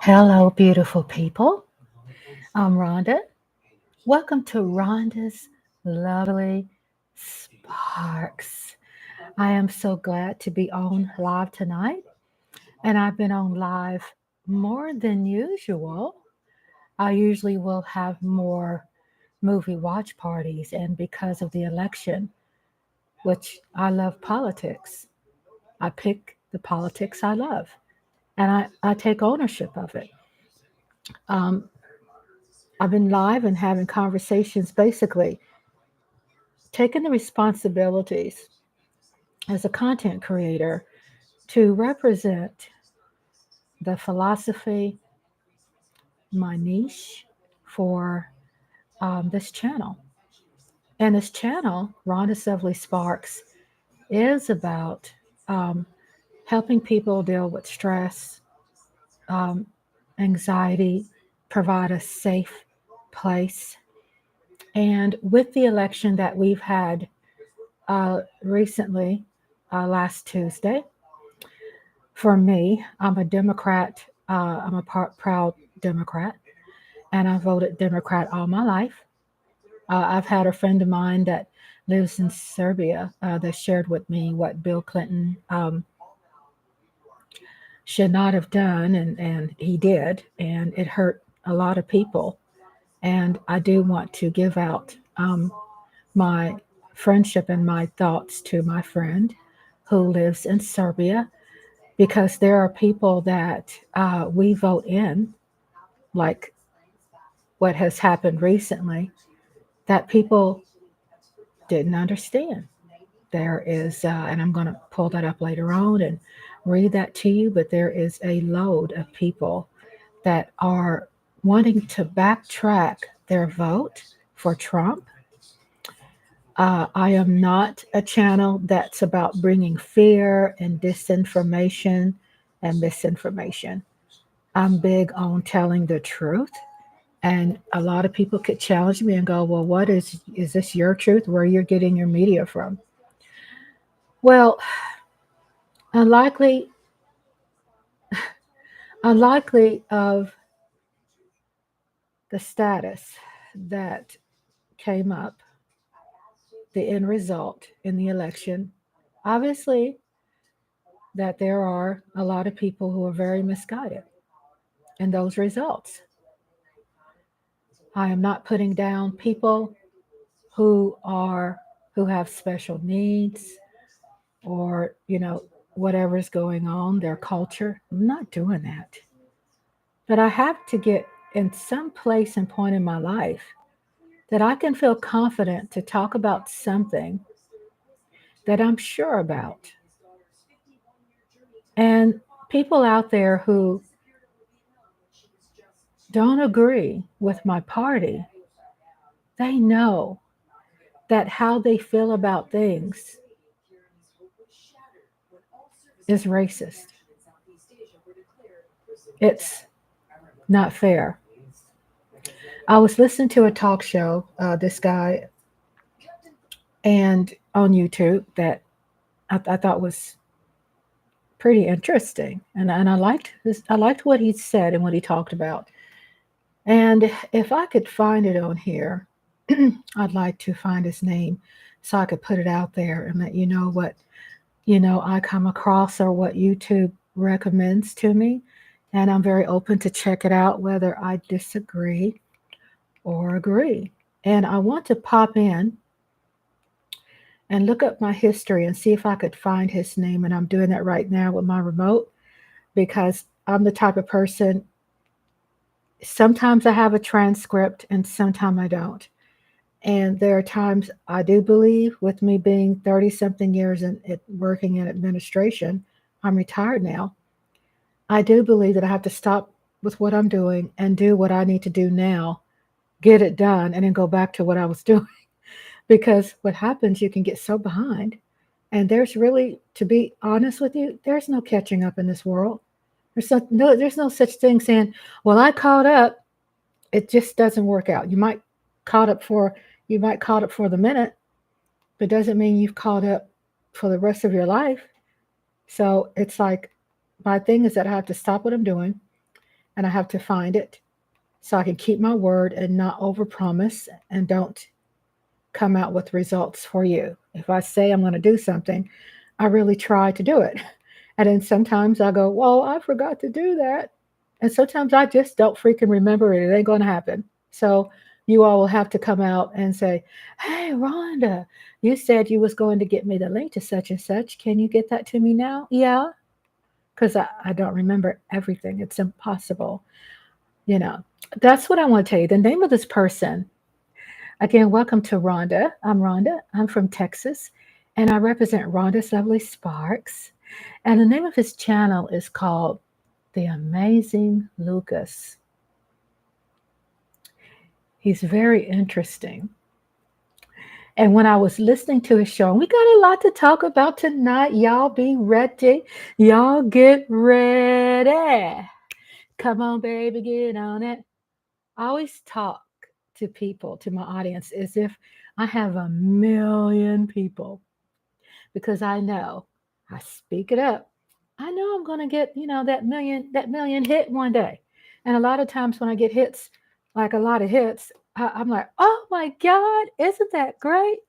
Hello, beautiful people. I'm Rhonda. Welcome to Rhonda's Lovely Sparks. I am so glad to be on live tonight, and I've been on live more than usual. I usually will have more movie watch parties, and because of the election, which I love politics, I pick the politics I love, and I take ownership of it. Um, I've been live and having conversations, basically taking the responsibilities as a content creator to represent the philosophy, my niche for this channel. And this channel, Rhonda Sevely Sparks, is about um, helping people deal with stress, um, anxiety, provide a safe place. And with the election that we've had recently, last Tuesday. For me, I'm a Democrat. I'm a proud Democrat, and I voted Democrat all my life. I've had a friend of mine that lives in Serbia that shared with me what Bill Clinton should not have done, and he did, and it hurt a lot of people. And I do want to give out my friendship and my thoughts to my friend who lives in Serbia because there are people that we vote in, like what has happened recently, that people didn't understand. There is, and I'm going to pull that up later on and read that to you, but there is a load of people that are wanting to backtrack their vote for Trump. I am not a channel that's about bringing fear and disinformation and misinformation. I'm big on telling the truth. And a lot of people could challenge me and go, well, is this your truth? Where you're getting your media from? Well, unlikely, unlikely of the status that came up, the end result in the election, obviously, that there are a lot of people who are very misguided in those results. I am not putting down people who are who have special needs or whatever's going on, their culture. I'm not doing that. But I have to get in some place and point in my life that I can feel confident to talk about something that I'm sure about. And people out there who don't agree with my party, they know that how they feel about things is racist. It's not fair. I was listening to a talk show, this guy, and on YouTube that I thought was pretty interesting, and I liked this. I liked what he said and what he talked about. And if I could find it on here, I'd like to find his name so I could put it out there and let you know what I come across or what YouTube recommends to me. And I'm very open to check it out whether I disagree or agree. And I want to pop in and look up my history and see if I could find his name. And I'm doing that right now with my remote because I'm the type of person, sometimes I have a transcript and sometimes I don't. And there are times I do believe, with me being 30 something years in it, working in administration, I'm retired now. I do believe that I have to stop with what I'm doing and do what I need to do now, get it done, and then go back to what I was doing. Because what happens, you can get so behind. And there's really, to be honest with you, there's no catching up in this world. There's no such thing saying, well, I caught up. It just doesn't work out. Caught up for you might caught up for the minute, but doesn't mean you've caught up for the rest of your life. So it's like my thing is that I have to stop what I'm doing and I have to find it so I can keep my word and not overpromise and don't come out with results for you. If I say I'm going to do something, I really try to do it. And then sometimes I go, well, I forgot to do that. And sometimes I just don't freaking remember it. It ain't going to happen. So you all will have to come out and say, hey, Rhonda, you said you was going to get me the link to such and such. Can you get that to me now? Yeah, because I don't remember everything. It's impossible. You know, that's what I want to tell you. The name of this person, again, welcome to Rhonda. I'm Rhonda. I'm from Texas, and I represent Rhonda's Lovely Sparks. And the name of his channel is called The Amazing Lucas. He's very interesting. And when I was listening to his show, and we got a lot to talk about tonight. Y'all be ready. Y'all get ready. Come on, baby, get on it. I always talk to people, to my audience, as if I have a million people because I know I speak it up. I know I'm going to get, that million hit one day. And a lot of times when I get hits, like a lot of hits, I'm like, oh my God, isn't that great?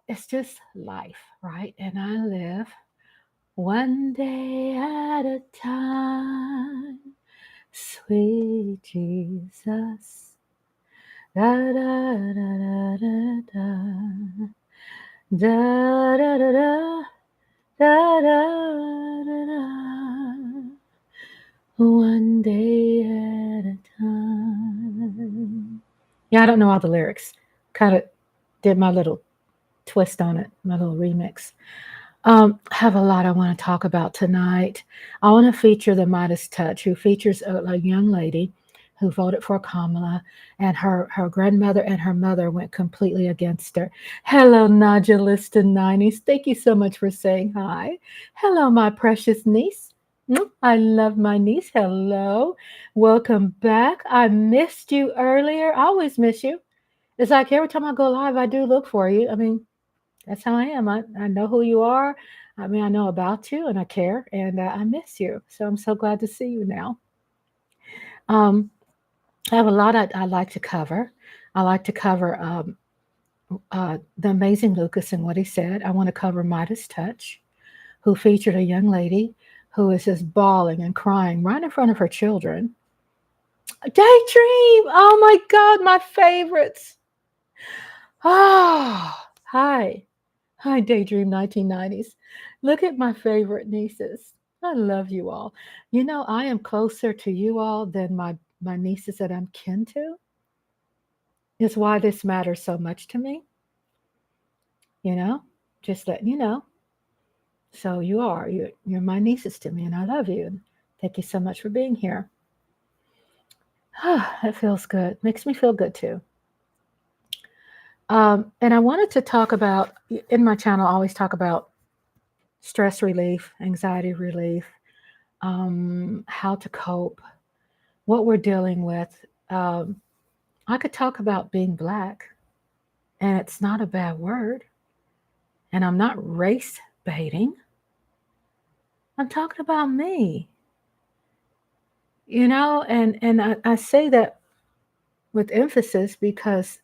It's just life, right? And I live one day at a time. Sweet Jesus. Da da da da da da. Da da da da da da da da. One day at a time. Yeah, I don't know all the lyrics. Kind of did my little twist on it, my little remix. I have a lot I want to talk about tonight. I want to feature the Midas Touch, who features a young lady who voted for Kamala, and her grandmother and her mother went completely against her. Hello, Nodulista 90s. Thank you so much for saying hi. Hello, my precious niece. I love my niece. Hello. Welcome back. I missed you earlier. I always miss you. It's like every time I go live, I do look for you. I mean, that's how I am. I know who you are. I mean, I know about you and I care and I miss you. So I'm so glad to see you now. Um, I have a lot I like to cover. I like to cover The Amazing Lucas and what he said. I want to cover Midas Touch, who featured a young lady who is just bawling and crying right in front of her children. Daydream! Oh my God, my favorites. Ah, hi. Hi, Daydream 1990s. Look at my favorite nieces. I love you all. You know, I am closer to you all than my nieces that I'm kin to. Is why this matters so much to me. You know, just letting you know. So you are. You're my nieces to me, and I love you. Thank you so much for being here. It feels good. Makes me feel good too. And I wanted to talk about in my channel. I always talk about stress relief, anxiety relief, how to cope, what we're dealing with. I could talk about being Black, and it's not a bad word. And I'm not race baiting. I'm talking about me, and I say that with emphasis because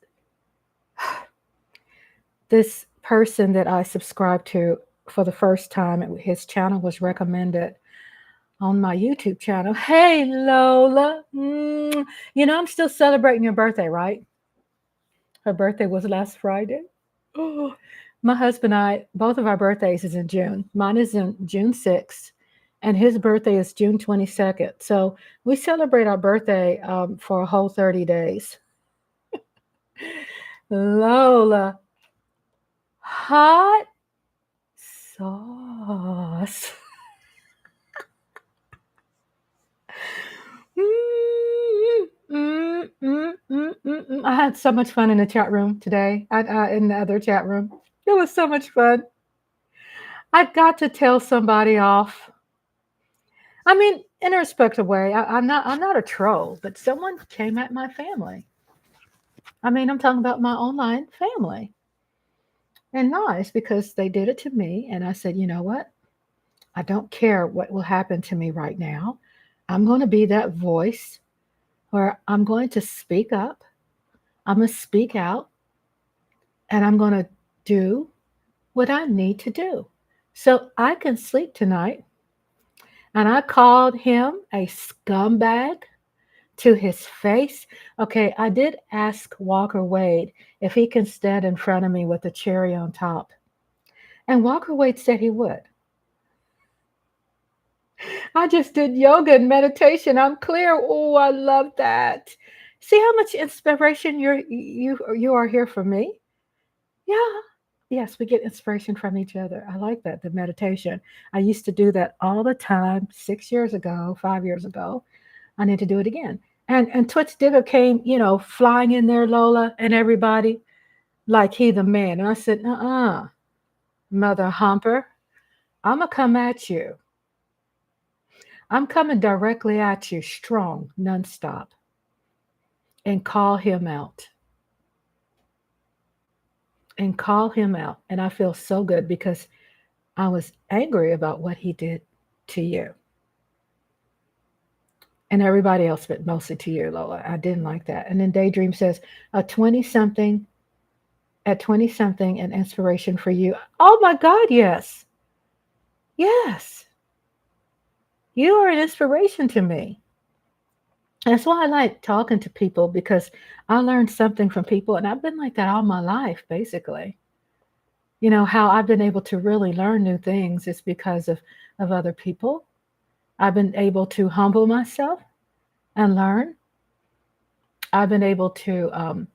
this person that I subscribed to for the first time, his channel was recommended on my YouTube channel. Hey, Lola. I'm still celebrating your birthday, right? Her birthday was last Friday. Oh, my husband and I, both of our birthdays is in June. Mine is in June 6th, and his birthday is June 22nd. So we celebrate our birthday for a whole 30 days. Lola, hot sauce. I had so much fun in the chat room today, in the other chat room. It was so much fun. I got to tell somebody off. I mean, in a respectful way. I'm not a troll, but someone came at my family. I mean, I'm talking about my online family. And nice because they did it to me. And I said, you know what? I don't care what will happen to me right now. I'm going to be that voice where I'm going to speak up, I'm going to speak out, and I'm going to do what I need to do so I can sleep tonight. And I called him a scumbag to his face. Okay, I did ask Walker Wade if he can stand in front of me with a cherry on top. And Walker Wade said he would. I just did yoga and meditation. I'm clear. Oh, I love that. See how much inspiration you are here for me? Yeah. Yes, we get inspiration from each other. I like that, the meditation. I used to do that all the time 6 years ago, 5 years ago. I need to do it again. And Twitch Digger came, flying in there, Lola, and everybody, like he the man. And I said, Mother Humper, I'ma come at you. I'm coming directly at you, strong, nonstop, and call him out. And call him out. And I feel so good because I was angry about what he did to you. And everybody else, but mostly to you, Lola. I didn't like that. And then Daydream says, a 20 something, at 20 something, an inspiration for you. Oh my God, yes. Yes. You are an inspiration to me. That's why I like talking to people because I learned something from people. And I've been like that all my life, basically. How I've been able to really learn new things is because of other people. I've been able to humble myself and learn. I've been able to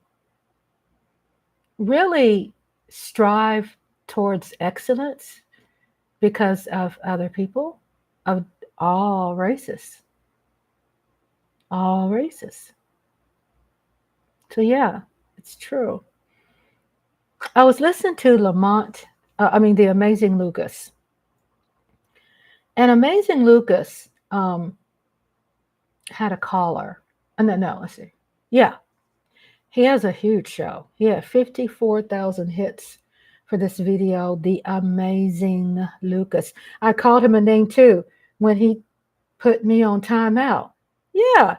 really strive towards excellence because of other people of all races. All races. So, yeah, it's true. I was listening to the Amazing Lucas. And Amazing Lucas had a caller. No, let's see. Yeah, he has a huge show. He had 54,000 hits for this video, The Amazing Lucas. I called him a name too when he put me on timeout. Yeah,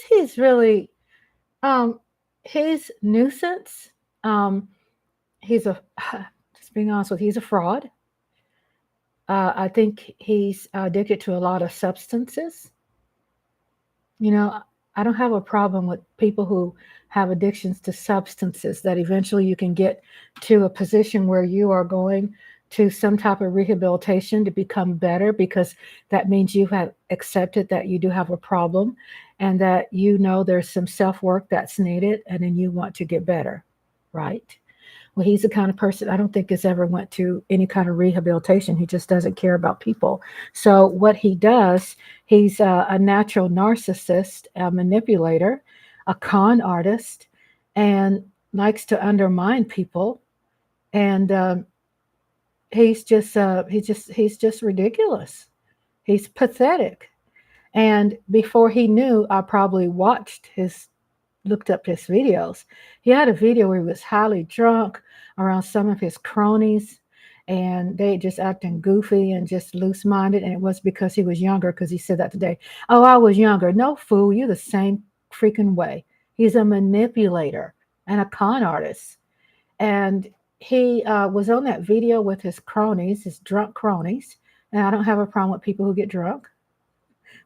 he's really he's nuisance. He's a just being honest with you, he's a fraud. I think he's addicted to a lot of substances. You know, I don't have a problem with people who have addictions to substances, that eventually you can get to a position where you are going to some type of rehabilitation to become better, because that means you have accepted that you do have a problem and that there's some self-work that's needed, and then you want to get better, right? Well, he's the kind of person I don't think has ever went to any kind of rehabilitation. He just doesn't care about people. So what he does, he's a natural narcissist, a manipulator, a con artist, and likes to undermine people. And he's just ridiculous. He's pathetic. And before he knew, I probably looked up his videos. He had a video where he was highly drunk around some of his cronies, and they just acting goofy and just loose-minded. And it was because he was younger, because he said that today. Oh, I was younger. No, fool, you're the same freaking way. He's a manipulator and a con artist. And he was on that video with his cronies, his drunk cronies. And I don't have a problem with people who get drunk.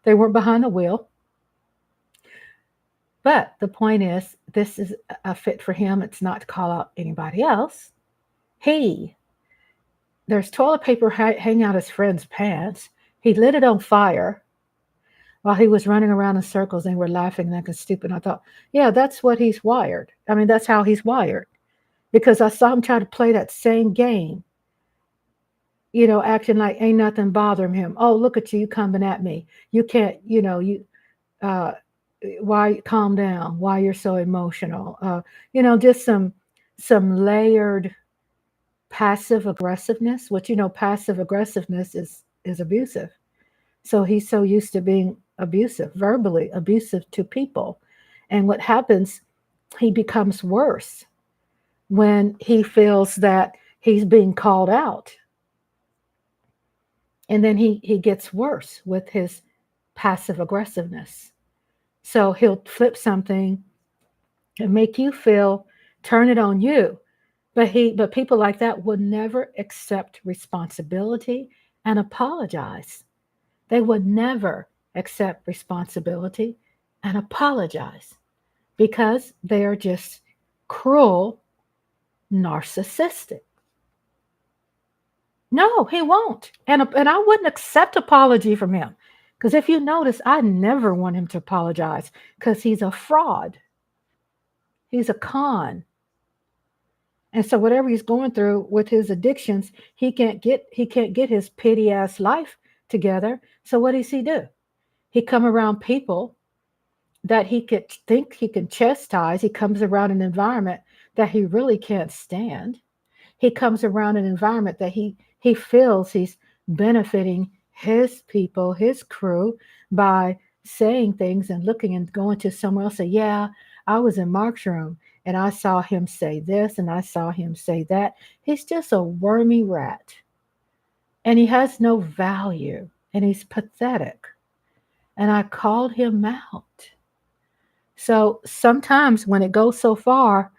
They weren't behind the wheel. But the point is, this is a fit for him. It's not to call out anybody else. There's toilet paper hanging out his friend's pants. He lit it on fire while he was running around in circles, and they were laughing like a stupid. I thought, yeah, that's what he's wired. I mean, that's how he's wired. Because I saw him try to play that same game, acting like ain't nothing bothering him. Oh, look at you coming at me. You can't, uh, why calm down? Why you're so emotional? Just some layered passive aggressiveness, which passive aggressiveness is abusive. So he's so used to being abusive, verbally abusive to people. And what happens, he becomes worse when he feels that he's being called out. And then he gets worse with his passive aggressiveness. So he'll flip something and make you feel, turn it on you. But people like that would never accept responsibility and apologize. They would never accept responsibility and apologize because they are just cruel, narcissistic. No, he won't. And I wouldn't accept apology from him. Because if you notice, I never want him to apologize because he's a fraud. He's a con. And so whatever he's going through with his addictions, he can't get his pity ass life together. So what does he do? He come around people that he could think he can chastise. He comes around an environment that he really can't stand. He comes around an environment that he feels he's benefiting his people, his crew, by saying things and looking and going to somewhere else. Say, yeah, I was in Mark's room and I saw him say this and I saw him say that. He's just a wormy rat and he has no value and he's pathetic. And I called him out. So sometimes when it goes so far,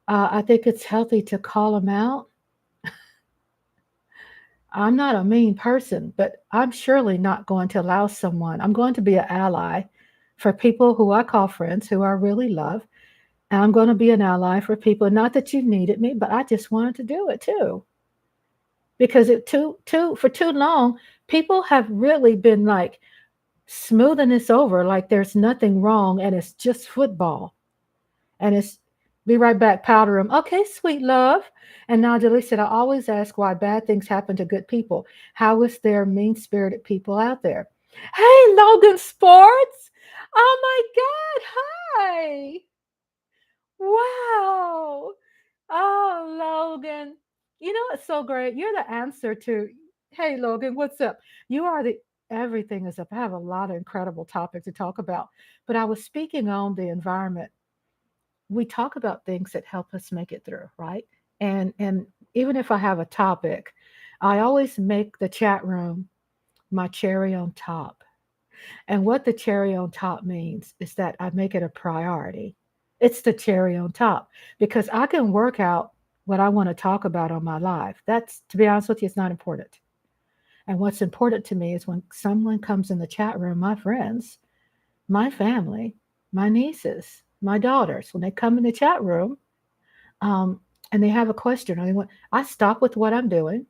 I think it's healthy to call him out. I'm not a mean person, but I'm surely not going to allow someone. I'm going to be an ally for people who I call friends, who I really love. And I'm going to be an ally for people. Not that you needed me, but I just wanted to do it too. Because for too long, people have really been like smoothing this over, like there's nothing wrong, and it's just football. And it's be right back, powder room. Okay, sweet love. And now Delise said, I always ask why bad things happen to good people. How is there mean spirited people out there? Hey, Logan Sports. Oh my God. Hi. Wow. Oh, Logan. You know, it's so great. You're the answer to, hey, Logan, what's up? You are the, everything is up. I have a lot of incredible topics to talk about. But I was speaking on the environment. We talk about things that help us make it through, right? And even if I have a topic, I always make the chat room my cherry on top. And what the cherry on top means is that I make it a priority. It's the cherry on top because I can work out what I want to talk about on my live. That's, to be honest with you, it's not important. And what's important to me is when someone comes in the chat room, my friends, my family, my nieces, my daughters, when they come in the chat room, um, and they have a question or they want, I stop with what I'm doing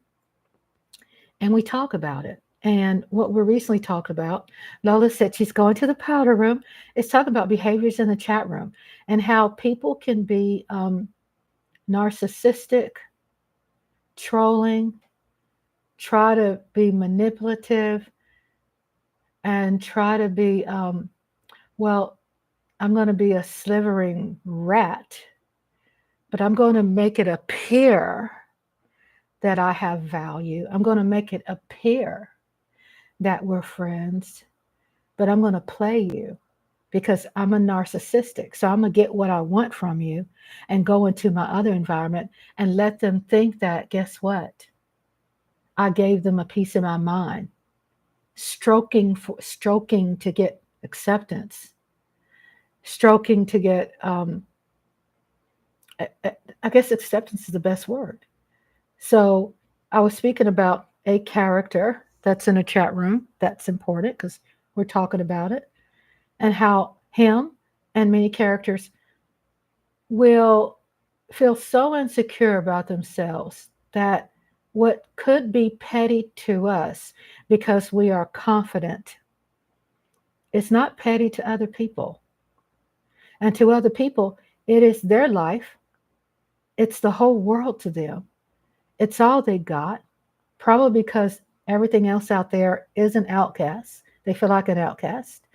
and we talk about it. And what we're recently talking about, Lola said she's going to the powder room, is talking about behaviors in the chat room and how people can be narcissistic, trolling, try to be manipulative, and try to be, well, I'm going to be a slithering rat, but I'm going to make it appear that I have value. I'm going to make it appear that we're friends, but I'm going to play you because I'm a narcissistic. So I'm going to get what I want from you and go into my other environment and let them think that, guess what? I gave them a piece of my mind, stroking to get acceptance, stroking to get, I guess acceptance is the best word. So I was speaking about a character that's in a chat room. That's important because we're talking about it and how him and many characters will feel so insecure about themselves that what could be petty to us because we are confident is not petty to other people. And to other people, it is their life. It's the whole world to them. It's all they got, probably because everything else out there is an outcast. They feel like an outcast.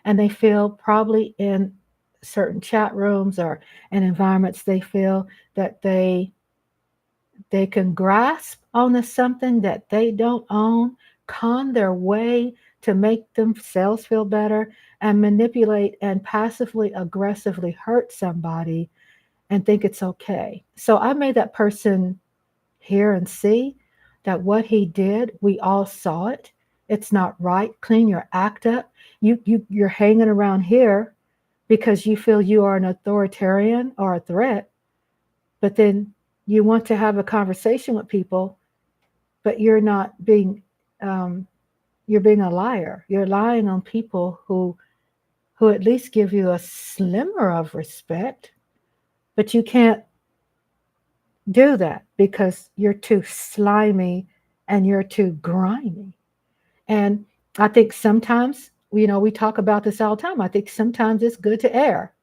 And they feel probably in certain chat rooms or in environments, they feel that they can grasp onto something that they don't own, con their way to make themselves feel better, and manipulate and passively aggressively hurt somebody and think it's okay. So I made that person hear and see that what he did, we all saw it. It's not right. Clean your act up. You're hanging around here because you feel you are an authoritarian or a threat, but then you want to have a conversation with people, but um, you're being a liar. You're lying on people who at least give you a slimmer of respect, but you can't do that because you're too slimy and you're too grimy. And I think sometimes, we talk about this all the time. I think sometimes it's good to err.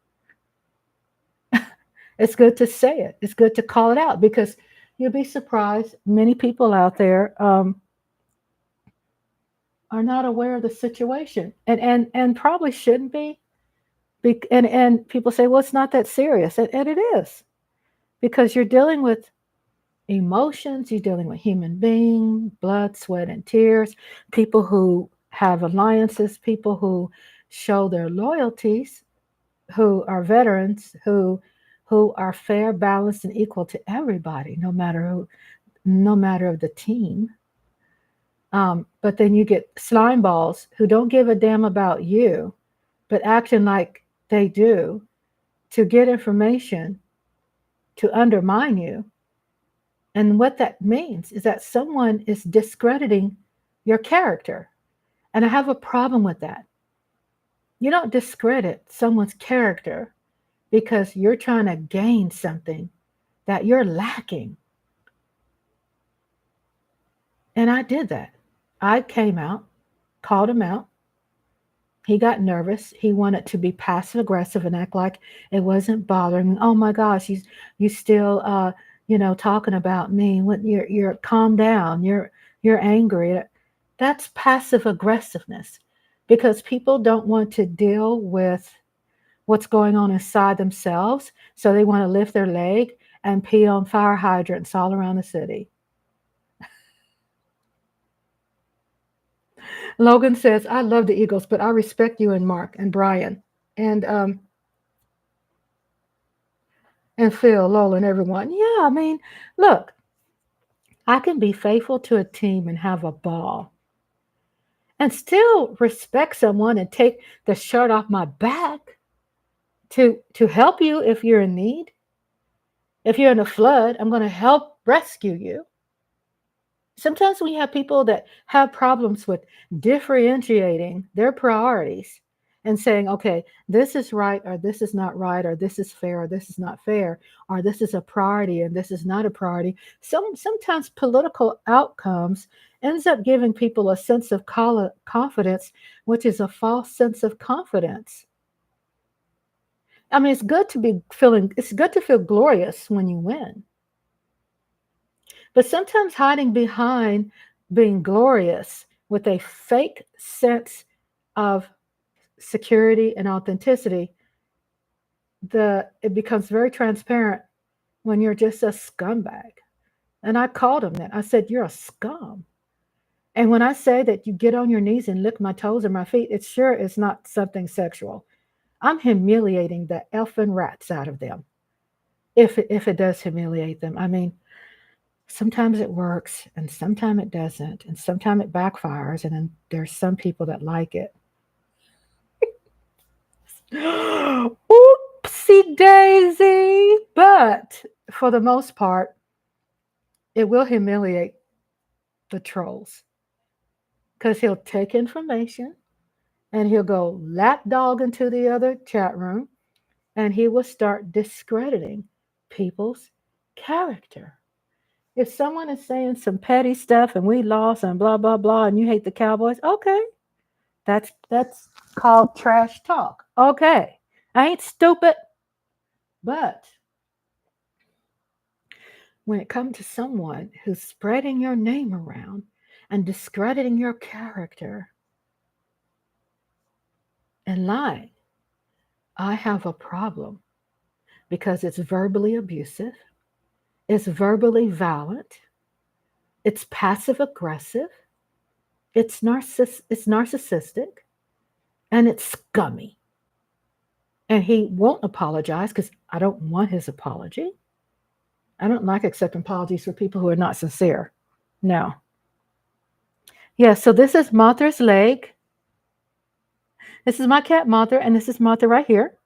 It's good to say it. It's good to call it out because you'll be surprised. Many people out there are not aware of the situation and probably shouldn't be. And people say, well, it's not that serious. And it is because you're dealing with emotions, you're dealing with human beings, blood, sweat, and tears, people who have alliances, people who show their loyalties, who are veterans, who are fair, balanced, and equal to everybody, no matter of the team. But then you get slime balls who don't give a damn about you, but acting like they do to get information to undermine you. And what that means is that someone is discrediting your character. And I have a problem with that. You don't discredit someone's character because you're trying to gain something that you're lacking. And I did that. I came out, called him out. He got nervous. He wanted to be passive aggressive and act like it wasn't bothering him. Oh my gosh, you still talking about me. When you're calm down. You're angry. That's passive aggressiveness because people don't want to deal with what's going on inside themselves. So they want to lift their leg and pee on fire hydrants all around the city. Logan says, I love the Eagles, but I respect you and Mark and Brian and Phil, Lola, and everyone. Yeah, I mean, look, I can be faithful to a team and have a ball and still respect someone and take the shirt off my back to help you if you're in need. If you're in a flood, I'm going to help rescue you. Sometimes we have people that have problems with differentiating their priorities and saying, okay, this is right, or this is not right, or this is fair, or this is not fair, or this is a priority, and this is not a priority. Sometimes political outcomes ends up giving people a sense of confidence, which is a false sense of confidence. I mean, it's good to feel glorious when you win. But sometimes hiding behind being glorious with a fake sense of security and authenticity, it becomes very transparent when you're just a scumbag. And I called him that. I said, you're a scum. And when I say that you get on your knees and lick my toes and my feet, it's not something sexual. I'm humiliating the effing rats out of them. If it does humiliate them. I mean, sometimes it works and sometimes it doesn't, and sometimes it backfires, and then there's some people that like it. Oopsie daisy. But for the most part, it will humiliate the trolls because he'll take information and he'll go lapdog into the other chat room and he will start discrediting people's character. If someone is saying some petty stuff and we lost and blah blah blah and you hate the Cowboys, okay, that's called trash talk. Okay, I ain't stupid, but when it comes to someone who's spreading your name around and discrediting your character and lying, I have a problem because it's verbally abusive, it's verbally violent, it's passive aggressive, it's narcissistic, and it's scummy. And he won't apologize because I don't want his apology. I don't like accepting apologies for people who are not sincere. No. Yeah, so this is Martha's Lake. This is my cat Martha, and this is Martha right here.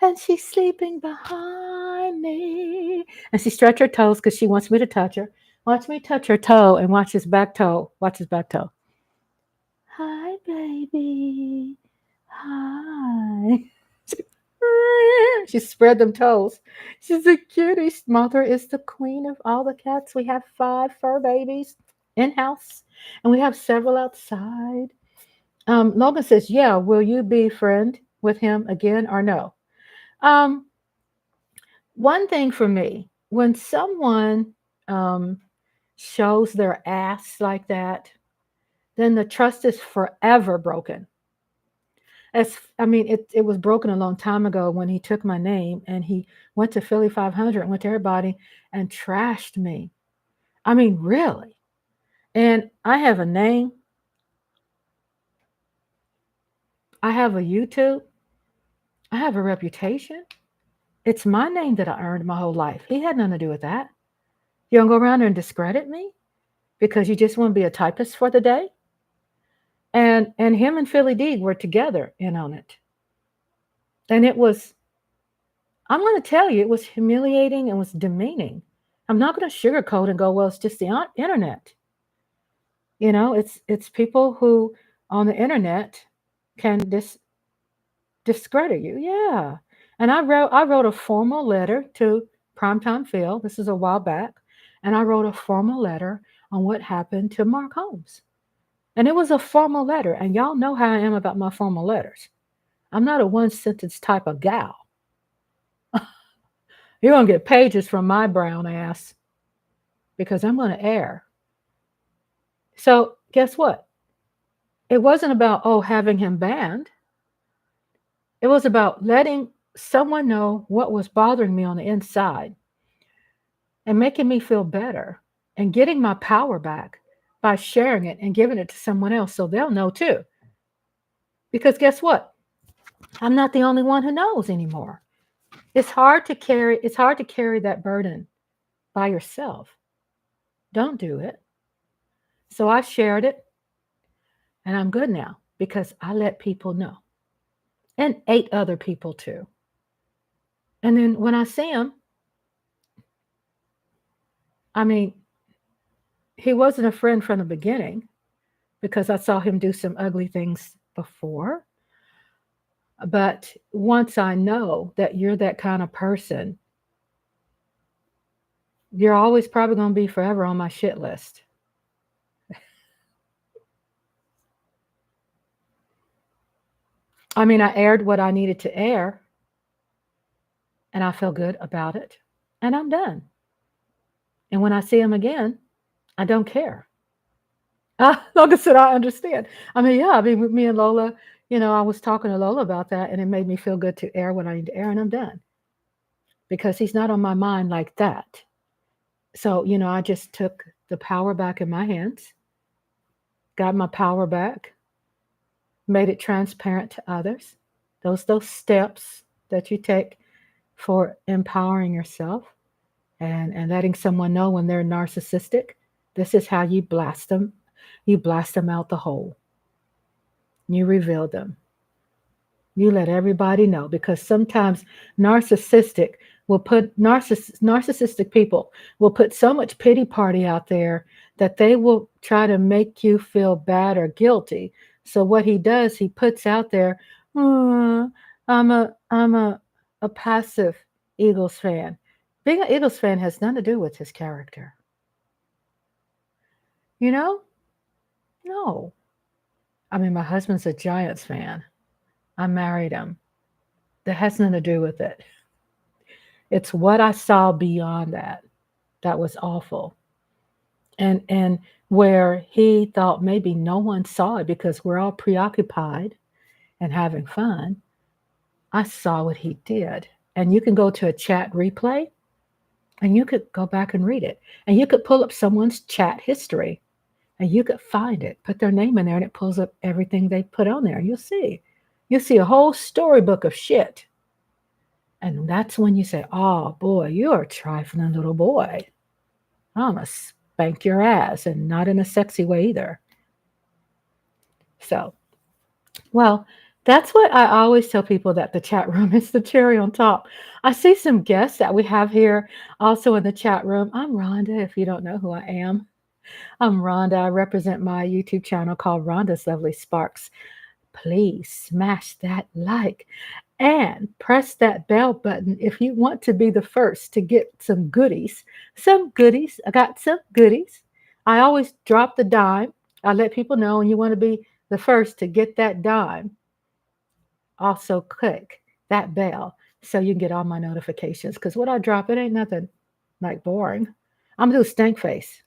And she's sleeping behind me. And she stretched her toes because she wants me to touch her. Watch me touch her toe and watch his back toe. Watch his back toe. Hi, baby. Hi. She spread them toes. She's a cutie. Mother is the queen of all the cats. We have 5 fur babies in house, and we have several outside. Logan says, "Yeah, will you be friend with him again or no?" Um, One thing for me, when someone um, shows their ass like that, then the trust is forever broken. As I mean, it was broken a long time ago when he took my name and he went to Philly 500, went to everybody and trashed me. I mean, really. And I have a name, I have a YouTube, I have a reputation. It's my name that I earned my whole life. He had nothing to do with that. You don't go around there and discredit me because you just want to be a typist for the day. And him and Philly D were together in on it. And it was, I'm going to tell you, it was humiliating and was demeaning. I'm not going to sugarcoat and go, well, it's just the internet. You know, it's people who on the internet can discredit you. Yeah. And I wrote a formal letter to Primetime Phil. This is a while back. And I wrote a formal letter on what happened to Mark Holmes. And it was a formal letter. And y'all know how I am about my formal letters. I'm not a one sentence type of gal. You're going to get pages from my brown ass because I'm going to air. So, guess what? It wasn't about, oh, having him banned. It was about letting someone know what was bothering me on the inside and making me feel better and getting my power back by sharing it and giving it to someone else so they'll know too. Because guess what? I'm not the only one who knows anymore. It's hard to carry that burden by yourself. Don't do it. So I shared it and I'm good now because I let people know. And 8 other people too. And then when I see him, I mean, he wasn't a friend from the beginning because I saw him do some ugly things before. But once I know that you're that kind of person, you're always probably going to be forever on my shit list. I mean, I aired what I needed to air and I feel good about it and I'm done. And when I see him again, I don't care. Like I said, I understand. I mean, yeah, I mean, with me and Lola, I was talking to Lola about that and it made me feel good to air what I need to air and I'm done because he's not on my mind like that. So, I just took the power back in my hands, got my power back, made it transparent to others. Those steps that you take for empowering yourself and letting someone know when they're narcissistic. This is how you blast them. You blast them out the hole. You reveal them. You let everybody know because sometimes narcissistic people will put so much pity party out there that they will try to make you feel bad or guilty. So what he does, he puts out there, "Oh, I'm a passive Eagles fan." Being an Eagles fan has nothing to do with his character. You know? No. I mean, my husband's a Giants fan. I married him. That has nothing to do with it. It's what I saw beyond that that was awful. And where he thought maybe no one saw it because we're all preoccupied and having fun. I saw what he did. And you can go to a chat replay and you could go back and read it. And you could pull up someone's chat history and you could find it, put their name in there, and it pulls up everything they put on there. You'll see. You'll see a whole storybook of shit. And that's when you say, oh boy, you're a trifling little boy. I'm going to spank your ass, and not in a sexy way either. So, well, That's what I always tell people, that the chat room is the cherry on top. I see some guests that we have here also in the chat room. I'm Rhonda, if you don't know who I am. I'm Rhonda. I represent my YouTube channel called Rhonda's Lovely Sparks. Please smash that like and press that bell button if you want to be the first to get some goodies. Some goodies. I got some goodies. I always drop the dime. I let people know when you want to be the first to get that dime. Also, click that bell so you can get all my notifications. Because what I drop, it ain't nothing like boring. I'm gonna do stank face.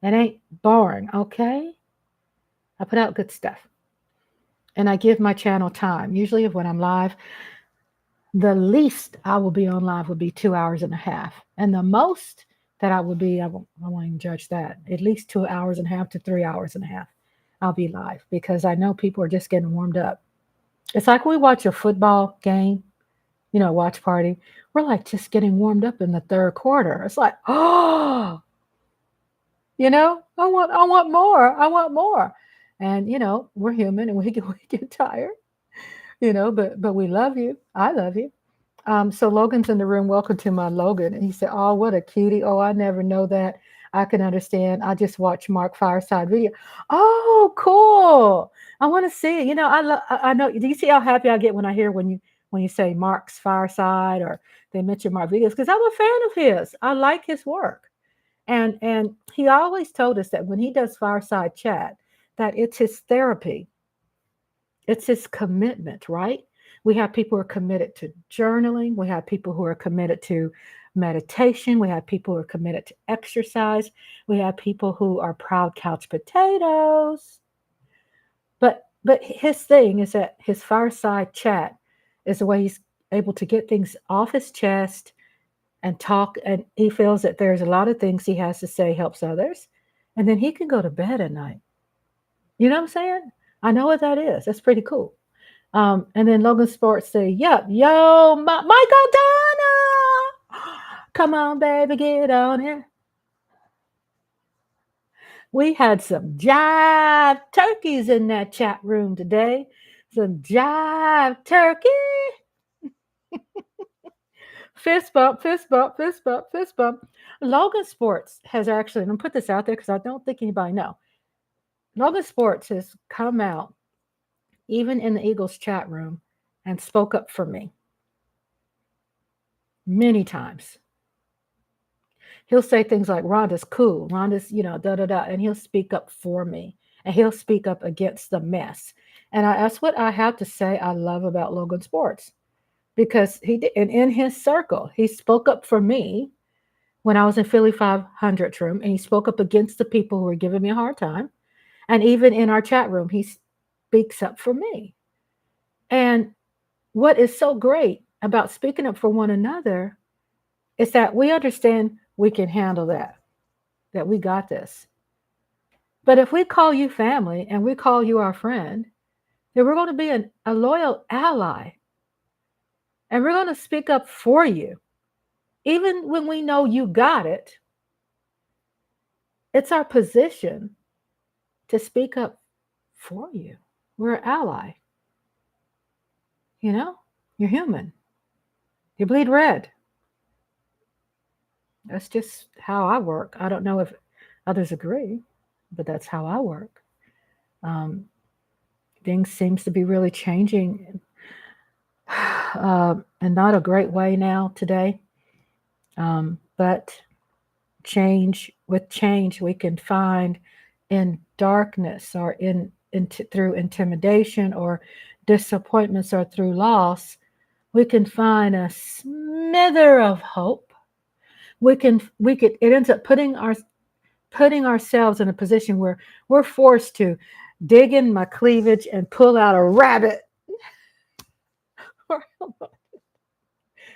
It ain't boring, okay? I put out good stuff. And I give my channel time. Usually, when I'm live, the least I will be on live would be 2 hours and a half. And the most that I would be, I won't even judge that, at least 2 hours and a half to 3 hours and a half. I'll be live because I know people are just getting warmed up. It's like we watch a football game, watch party. We're like just getting warmed up in the third quarter. It's like, oh, I want more. I want more. And we're human and we get tired, but we love you. I love you. So Logan's in the room. Welcome to my Logan. And he said, "Oh, what a cutie. Oh, I never know that. I can understand. I just watched Mark Fireside video." Oh, cool. I want to see it. I know. Do you see how happy I get when I hear when you say Mark's Fireside or they mention Mark videos? Because I'm a fan of his. I like his work. And he always told us that when he does Fireside Chat, that it's his therapy. It's his commitment, right? We have people who are committed to journaling. We have people who are committed to meditation. We have people who are committed to exercise. We have people who are proud couch potatoes. But his thing is that his fireside chat is the way he's able to get things off his chest and talk. And he feels that there's a lot of things he has to say helps others. And then he can go to bed at night. You know what I'm saying? I know what that is. That's pretty cool. And then Logan Sports say, "Yep, yo, Michael Donna, come on, baby, get on here." We had some jive turkeys in that chat room today. Some jive turkey. Fist bump, fist bump, fist bump, fist bump. Logan Sports has actually, and I'm put this out there because I don't think anybody know. Logan Sports has come out, even in the Eagles chat room, and spoke up for me many times. He'll say things like, "Rhonda's cool. Rhonda's, da da da," and he'll speak up for me, and he'll speak up against the mess. And that's what I have to say. I love about Logan Sports because he did, and in his circle, he spoke up for me when I was in Philly 500's room, and he spoke up against the people who were giving me a hard time. And even in our chat room, he speaks up for me. And what is so great about speaking up for one another is that we understand we can handle that we got this. But if we call you family and we call you our friend, then we're going to be a loyal ally and we're going to speak up for you. Even when we know you got it, it's our position to speak up for you. We're an ally. You're human. You bleed red. That's just how I work. I don't know if others agree, but that's how I work. Um, Things seems to be really changing, and not a great way now today. But with change, we can find in darkness or through intimidation or disappointments or through loss, we can find a smither of hope. It ends up putting ourselves in a position where we're forced to dig in my cleavage and pull out a rabbit.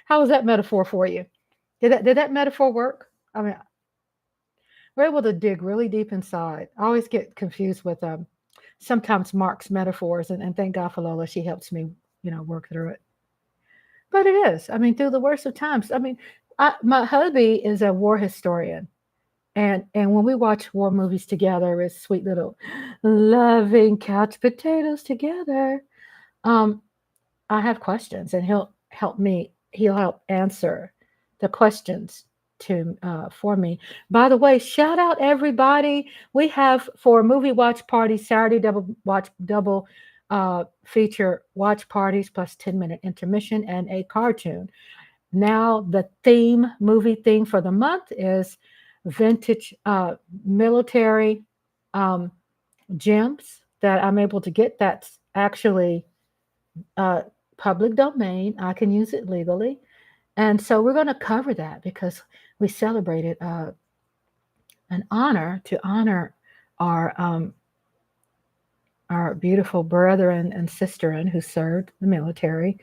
How was that metaphor for you? Did that metaphor work? I mean, we're able to dig really deep inside. I always get confused with sometimes Mark's metaphors, and thank God for Lola. She helps me, work through it. But it is. I mean, through the worst of times. I mean, my hubby is a war historian. And when we watch war movies together, it's sweet little loving couch potatoes together. Um, I have questions, and He'll help answer the questions to for me. By the way, shout out everybody. We have for movie watch party Saturday double feature watch parties plus 10-minute intermission and a cartoon. Now the movie theme for the month is vintage military um, gems that I'm able to get. That's actually uh, public domain. I can use it legally. And so we're going to cover that because we celebrated an honor to honor our um, our beautiful brethren and sisterin who served the military,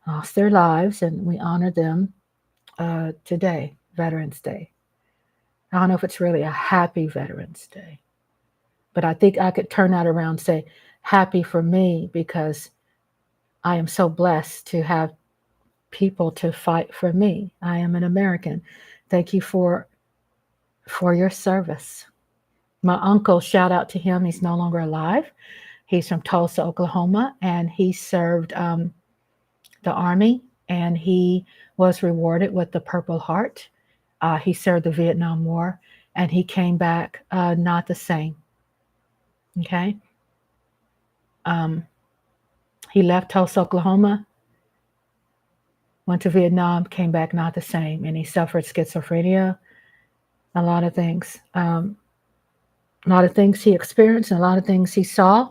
lost their lives, and we honor them today, Veterans Day. I don't know if it's really a happy Veterans Day, but I think I could turn that around and say happy for me because I am so blessed to have people to fight for me. I am an American. Thank you for your service. My uncle, shout out to him. He's no longer alive. He's from Tulsa, Oklahoma, and he served the Army, and he was rewarded with the Purple Heart. He served the Vietnam War, and he came back not the same. Okay. Um, he left Tulsa, Oklahoma, went to Vietnam, came back not the same, and he suffered schizophrenia, a lot of things. A lot of things he experienced, and a lot of things he saw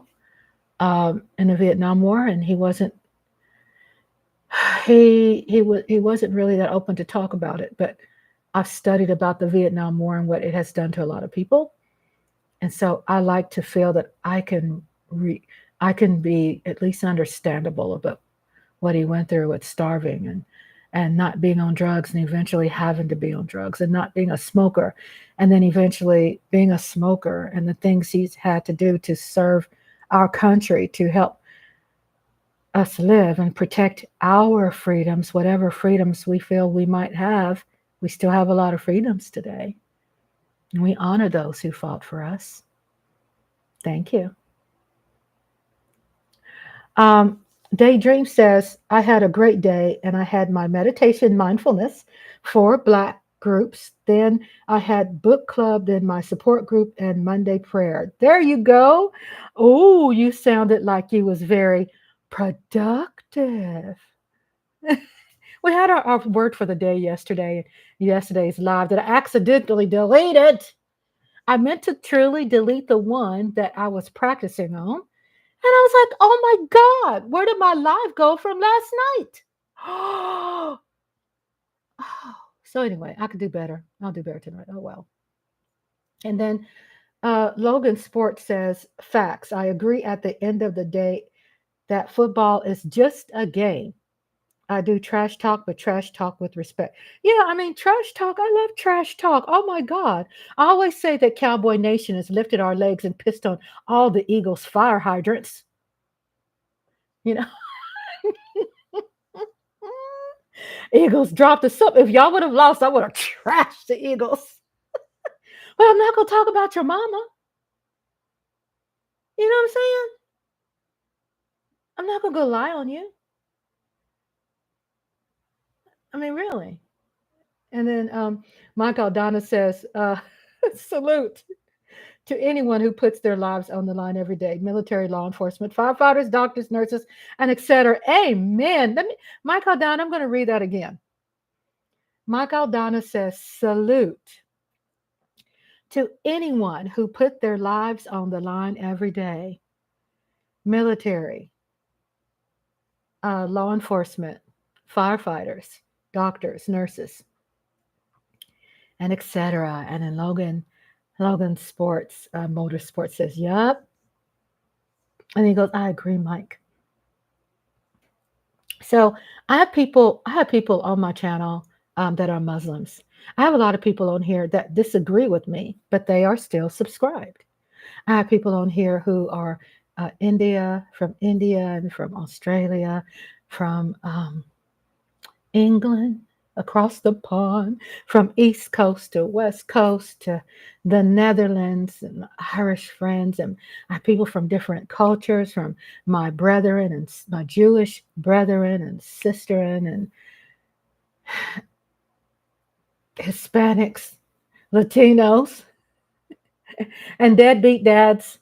in the Vietnam War, and he wasn't really that open to talk about it. But I've studied about the Vietnam War and what it has done to a lot of people, and so I like to feel that I can be at least understandable about what he went through with starving and not being on drugs and eventually having to be on drugs and not being a smoker and then eventually being a smoker and the things he's had to do to serve our country to help us live and protect our freedoms, whatever freedoms we feel we might have. We still have a lot of freedoms today. And we honor those who fought for us. Thank you. Um, Daydream says, I had a great day and I had my meditation mindfulness for Black groups. Then I had book club, then my support group and Monday prayer. There you go. Oh, you sounded like you was very productive. We had our word for the day yesterday, yesterday's live that I accidentally deleted. I meant to truly delete the one that I was practicing on. And I was like, oh my God, where did my live go from last night? Oh, so anyway, I could do better. I'll do better tonight. Oh well. And then Logan Sport says, facts. I agree at the end of the day that football is just a game. I do trash talk, but trash talk with respect. Yeah, I mean, trash talk. I love trash talk. Oh my God. I always say that Cowboy Nation has lifted our legs and pissed on all the Eagles' fire hydrants. You know, Eagles dropped the soap. If y'all would have lost, I would have trashed the Eagles. But I'm not going to talk about your mama. You know what I'm saying? I'm not going to go lie on you. I mean, really. And then Mike Aldana says, salute to anyone who puts their lives on the line every day: military, law enforcement, firefighters, doctors, nurses, and etc. Amen. Mike Aldana, I'm going to read that again. Mike Aldana says, salute to anyone who put their lives on the line every day: military, law enforcement, firefighters, doctors, nurses, and etc. And then Logan Sports, Motorsports says, yup. And he goes, I agree, Mike. So I have people on my channel that are Muslims. I have a lot of people on here that disagree with me, but they are still subscribed. I have people on here who are from India and from Australia, from England. across the pond, from East Coast to West Coast to the Netherlands, and Irish friends, and people from different cultures, from my brethren and my Jewish brethren and sisterin, and Hispanics, Latinos, and deadbeat dads,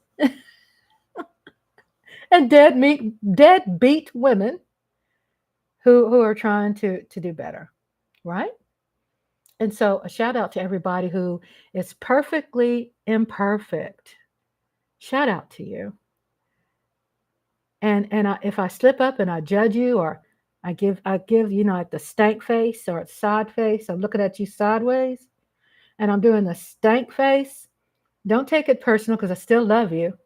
and deadbeat women who are trying to do better, right? And so a shout out to everybody who is perfectly imperfect. Shout out to you. And if I slip up and I judge you, or I give like the stank face or side face, I'm looking at you sideways and I'm doing the stank face. Don't take it personal because I still love you,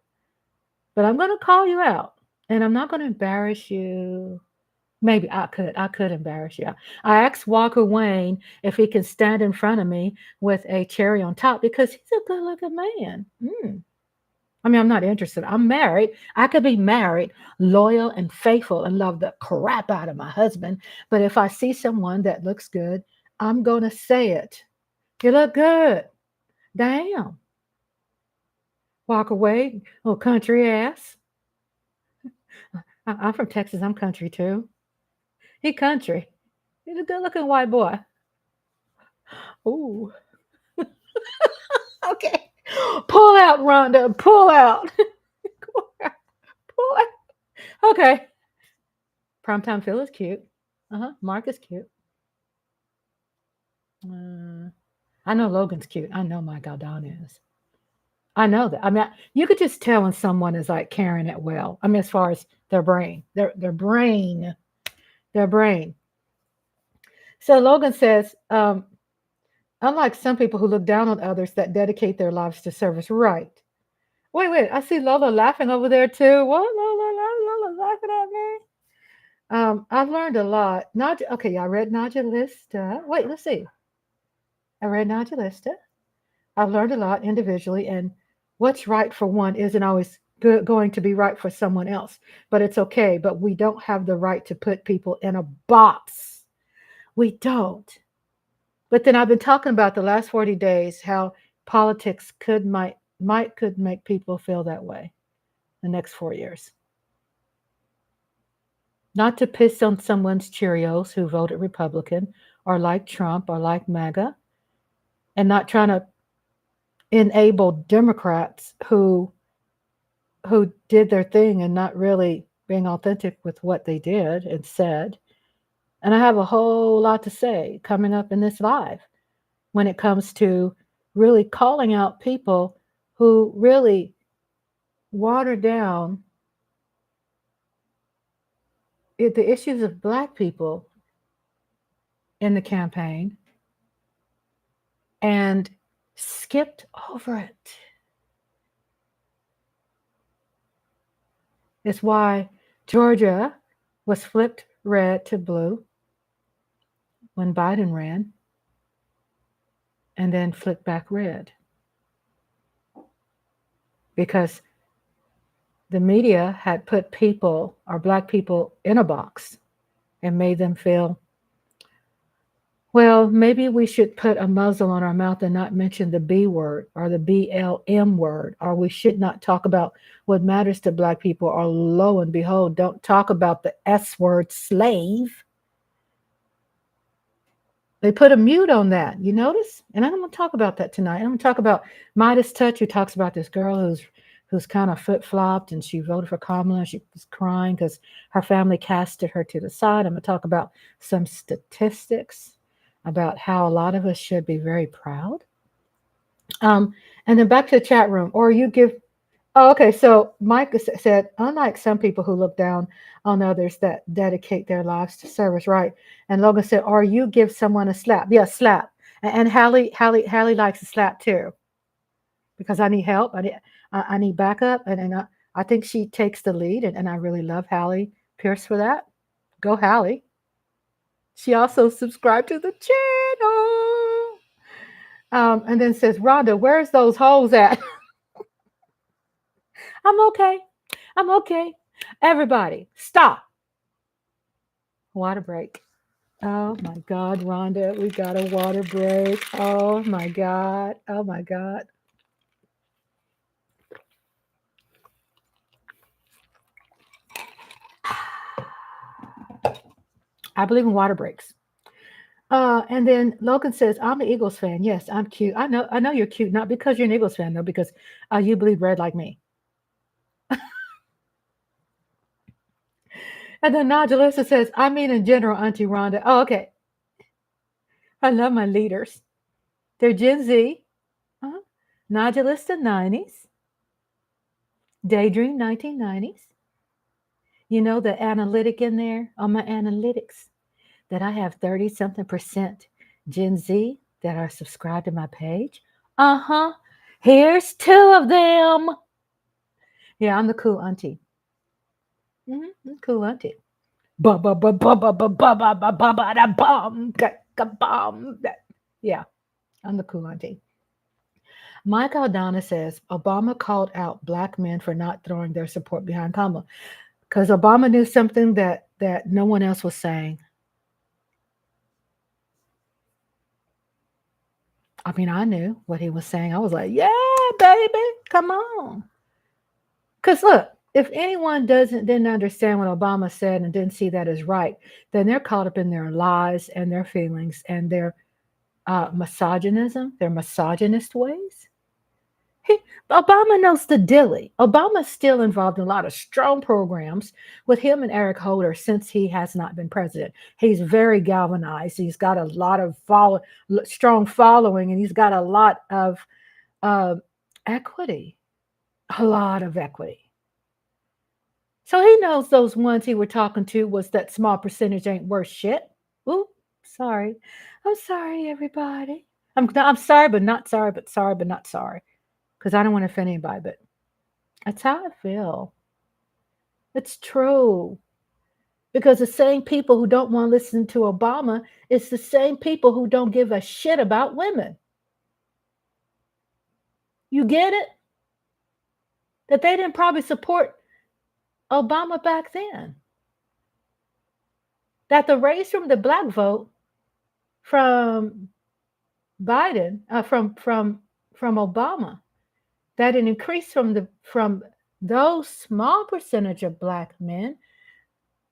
but I'm going to call you out, and I'm not going to embarrass you. Maybe I could embarrass you. I asked Walker Wayne if he can stand in front of me with a cherry on top because he's a good looking man. I mean, I'm not interested. I'm married. I could be married, loyal and faithful, and love the crap out of my husband. But if I see someone that looks good, I'm going to say it. You look good. Damn. Walk away, little country ass. I'm from Texas. I'm country too. He country. He's a good looking white boy. Ooh. Okay. Pull out, Rhonda. Pull out. Pull out. Okay. Primetime Phil is cute. Mark is cute. Uh, I know Logan's cute. I know my Galdon is. I know that. I mean, you could just tell when someone is like carrying it well. I mean, as far as their brain, their brain. So Logan says, unlike some people who look down on others that dedicate their lives to service, right? Wait. I see Lola laughing over there too. What, Lola laughing at me? I've learned a lot. Not okay. I read Nodulista. Wait, let's see. I read Nodulista. I've learned a lot individually, and what's right for one isn't always going to be right for someone else. But it's okay. But we don't have the right to put people in a box. We don't. But then I've been talking about the last 40 days how politics could make people feel that way the next 4 years. Not to piss on someone's Cheerios who voted Republican or like Trump or like MAGA, and not trying to enable Democrats who did their thing and not really being authentic with what they did and said. And I have a whole lot to say coming up in this live when it comes to really calling out people who really water down the issues of Black people in the campaign and skipped over it. It's why Georgia was flipped red to blue when Biden ran, and then flipped back red. Because the media had put people or Black people in a box and made them feel, well, maybe we should put a muzzle on our mouth and not mention the B word or the BLM word, or we should not talk about what matters to Black people, or lo and behold, don't talk about the S word, slave. They put a mute on that. You notice? And I'm going to talk about that tonight. I'm going to talk about Midas Touch, who talks about this girl who's kind of flip flopped, and she voted for Kamala. She was crying because her family casted her to the side. I'm going to talk about some statistics about how a lot of us should be very proud. And then back to the chat room, or you give. Oh, okay. So Mike said, unlike some people who look down on others that dedicate their lives to service, right? And Logan said, or you give someone a slap. Yeah, slap. And Hallie likes a slap too, because I need help. I need backup, and I think she takes the lead, and I really love Hallie Pierce for that. Go Hallie. She also subscribed to the channel. And then says, Rhonda, where's those holes at? I'm okay. I'm okay. Everybody, stop. Water break. Oh my God, Rhonda, we got a water break. Oh my God. Oh my God. I believe in water breaks. And then Logan says, I'm an Eagles fan. Yes, I'm cute. I know you're cute, not because you're an Eagles fan, though, because you bleed red like me. And then Nodulissa says, I mean in general, Auntie Rhonda. Oh, okay. I love my leaders. They're Gen Z. Uh-huh. Nodulista 90s. Daydream 1990s. You know the analytic in there on my analytics that I have 30 something percent Gen Z that are subscribed to my page. Uh huh. Here's two of them. Yeah, I'm the cool auntie. Cool auntie. Ba ba ba ba ba ba ba ba ba ba ba da bum bum. Yeah, I'm the cool auntie. Mike Aldana says Obama called out black men for not throwing their support behind Kamala because Obama knew something that no one else was saying. I mean, I knew what he was saying. I was like, yeah, baby, come on. Because look, if anyone didn't understand what Obama said and didn't see that as right, then they're caught up in their lies and their feelings and their misogynism, their misogynist ways. He, Obama knows the dilly. Obama's still involved in a lot of strong programs with him and Eric Holder since he has not been president. He's very galvanized. He's got a lot of strong following, and he's got a lot of uh, equity, a lot of equity. So he knows those ones he were talking to was that small percentage ain't worth shit. Ooh, sorry. I'm sorry, everybody. I'm sorry, but not sorry, but sorry, but not sorry. Because I don't want to offend anybody, but that's how I feel. It's true. Because the same people who don't want to listen to Obama is the same people who don't give a shit about women. You get it? That they didn't probably support Obama back then. That the race from the black vote from Biden, from Obama, that it increased from those small percentage of black men.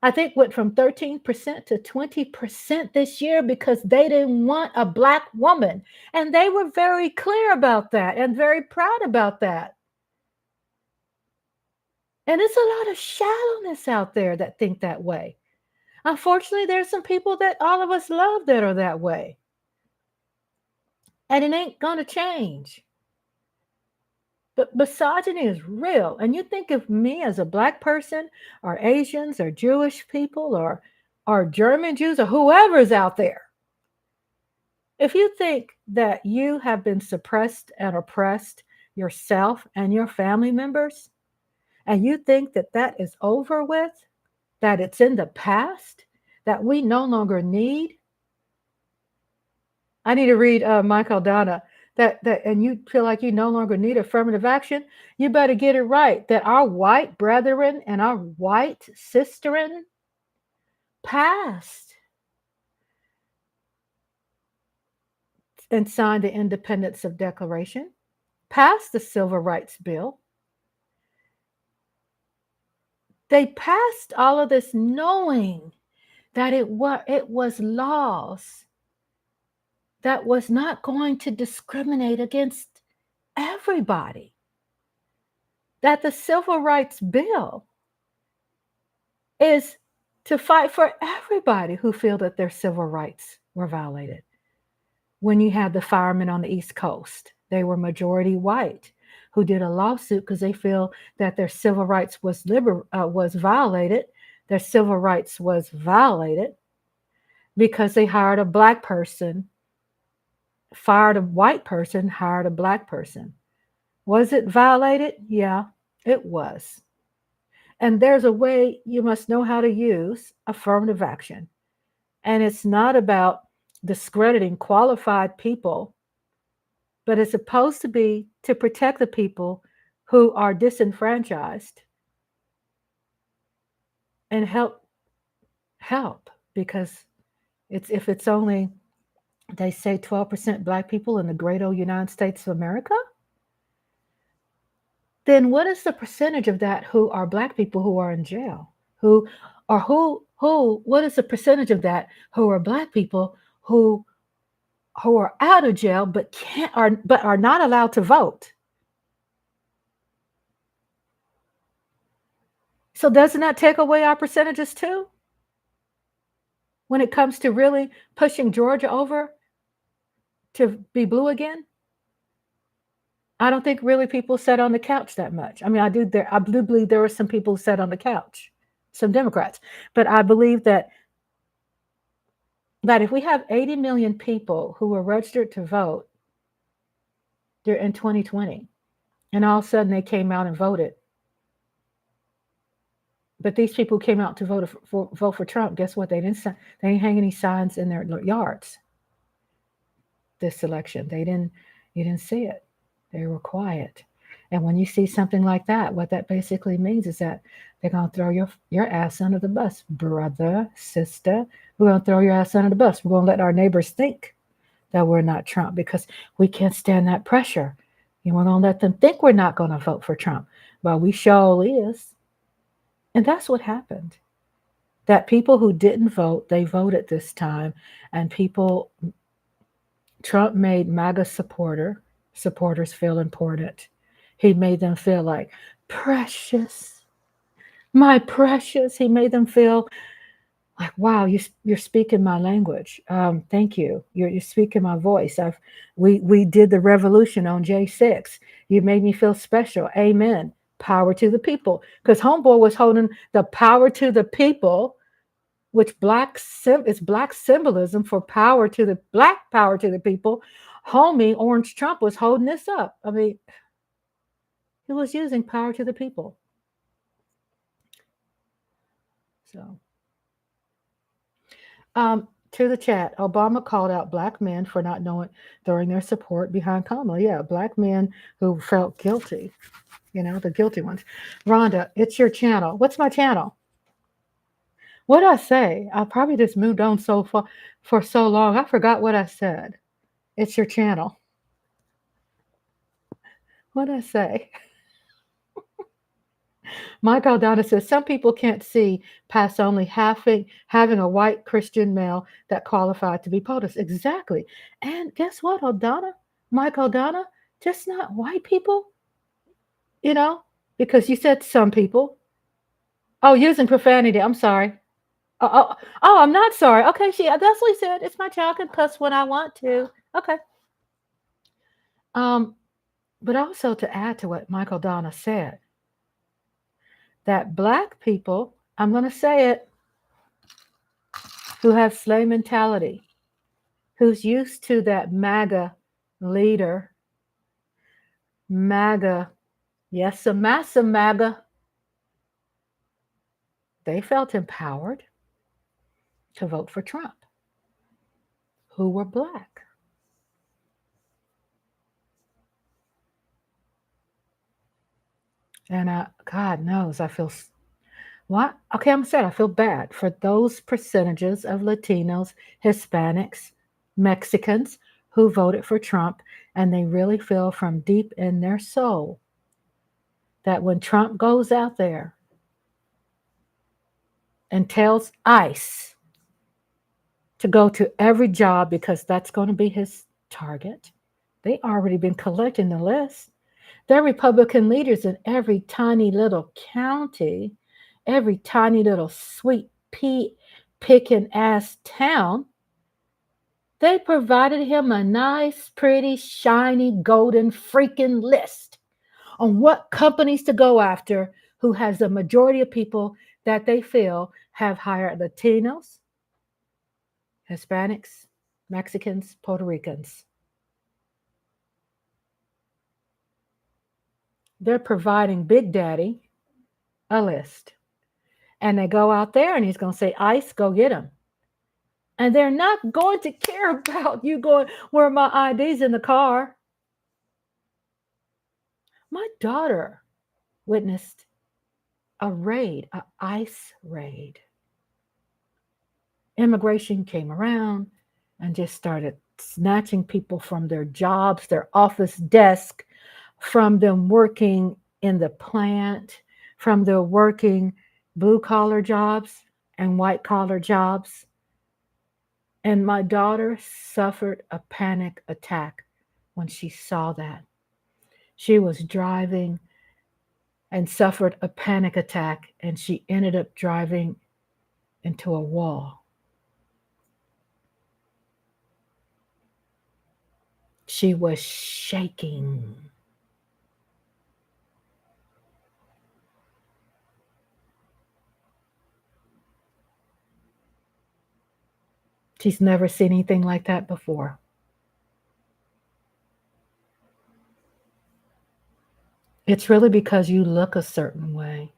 I think went from 13% to 20% this year because they didn't want a black woman. And they were very clear about that and very proud about that. And it's a lot of shallowness out there that think that way. Unfortunately, there's some people that all of us love that are that way. And it ain't going to change. But misogyny is real. And you think of me as a black person or Asians or Jewish people or German Jews or whoever's out there. If you think that you have been suppressed and oppressed yourself and your family members, and you think that that is over with, that it's in the past, that we no longer need, I need to read Michael Donna. And you feel like you no longer need affirmative action, you better get it right. That our white brethren and our white sisterin passed and signed the Independence of Declaration, passed the Civil Rights Bill. They passed all of this knowing that it was laws that was not going to discriminate against everybody. That the Civil Rights Bill is to fight for everybody who feel that their civil rights were violated. When you had the firemen on the East Coast, they were majority white who did a lawsuit because they feel that their civil rights was violated. Their civil rights was violated because they hired a black person, fired a white person, hired a black person. Was it violated? Yeah, it was. And there's a way you must know how to use affirmative action. And it's not about discrediting qualified people, but it's supposed to be to protect the people who are disenfranchised and help because It's if it's only, they say, 12% black people in the great old United States of America, then what is the percentage of that who are black people who are in jail? Who or who what is the percentage of that who are black people who are out of jail but are not allowed to vote? So doesn't that take away our percentages too when it comes to really pushing Georgia over to be blue again? I don't think really people sat on the couch that much. I mean, I do believe there were some people who sat on the couch, some Democrats, but I believe that if we have 80 million people who were registered to vote in 2020, and all of a sudden they came out and voted, but these people who came out to vote for Trump, guess what? They didn't hang any signs in their yards this election. You didn't see it. They were quiet. And when you see something like that, what that basically means is that they're going to throw your ass under the bus, brother, sister. We're going to throw your ass under the bus. We're going to let our neighbors think that we're not Trump because we can't stand that pressure. And we're going to let them think we're not going to vote for Trump. Well, we sure is. And that's what happened. That people who didn't vote, they voted this time. And Trump made MAGA supporters feel important. He made them feel like precious, my precious. He made them feel like, wow, you're speaking my language. Thank you. You're speaking my voice. We did the revolution on J6. You made me feel special. Amen. Power to the people. Because Homeboy was holding the power to the people, which is black symbolism for black power to the people. Homie Orange Trump was holding this up. I mean, he was using power to the people. So, to the chat, Obama called out black men for not knowing throwing their support behind Kamala. Yeah, black men who felt guilty, the guilty ones. Rhonda, it's your channel. What's my channel? What did I say? I probably just moved on so far for so long. I forgot what I said. It's your channel. What did I say? Mike Aldana says some people can't see past only having a white Christian male that qualified to be POTUS. Exactly. And guess what, Aldana? Mike Aldana, just not white people, you know, because you said some people. Oh, using profanity. I'm sorry. I'm not sorry. Okay, that's what he said. It's my child can cuss when I want to. Okay. Um, but also to add to what Michael Donna said, that black people, I'm going to say it, who have slave mentality, who's used to that MAGA leader, MAGA, yes, a massive MAGA, they felt empowered to vote for Trump, who were black. And God knows, I feel what? Okay, I'm saying I feel bad for those percentages of Latinos, Hispanics, Mexicans who voted for Trump, and they really feel from deep in their soul that when Trump goes out there and tells ICE to go to every job because that's going to be his target, they already been collecting the list. There are Republican leaders in every tiny little county, every tiny little sweet pea picking ass town. They provided him a nice, pretty, shiny, golden freaking list on what companies to go after who has the majority of people that they feel have hired Latinos, Hispanics, Mexicans, Puerto Ricans. They're providing Big Daddy a list. And they go out there and he's going to say, ICE, go get him. And they're not going to care about you going, where my ID's in the car. My daughter witnessed a ICE raid. Immigration came around and just started snatching people from their jobs, their office desk, from them working in the plant, from their working blue collar jobs and white collar jobs. And my daughter suffered a panic attack when she saw that. She was driving and suffered a panic attack, and she ended up driving into a wall. She was shaking. She's never seen anything like that before. It's really because you look a certain way.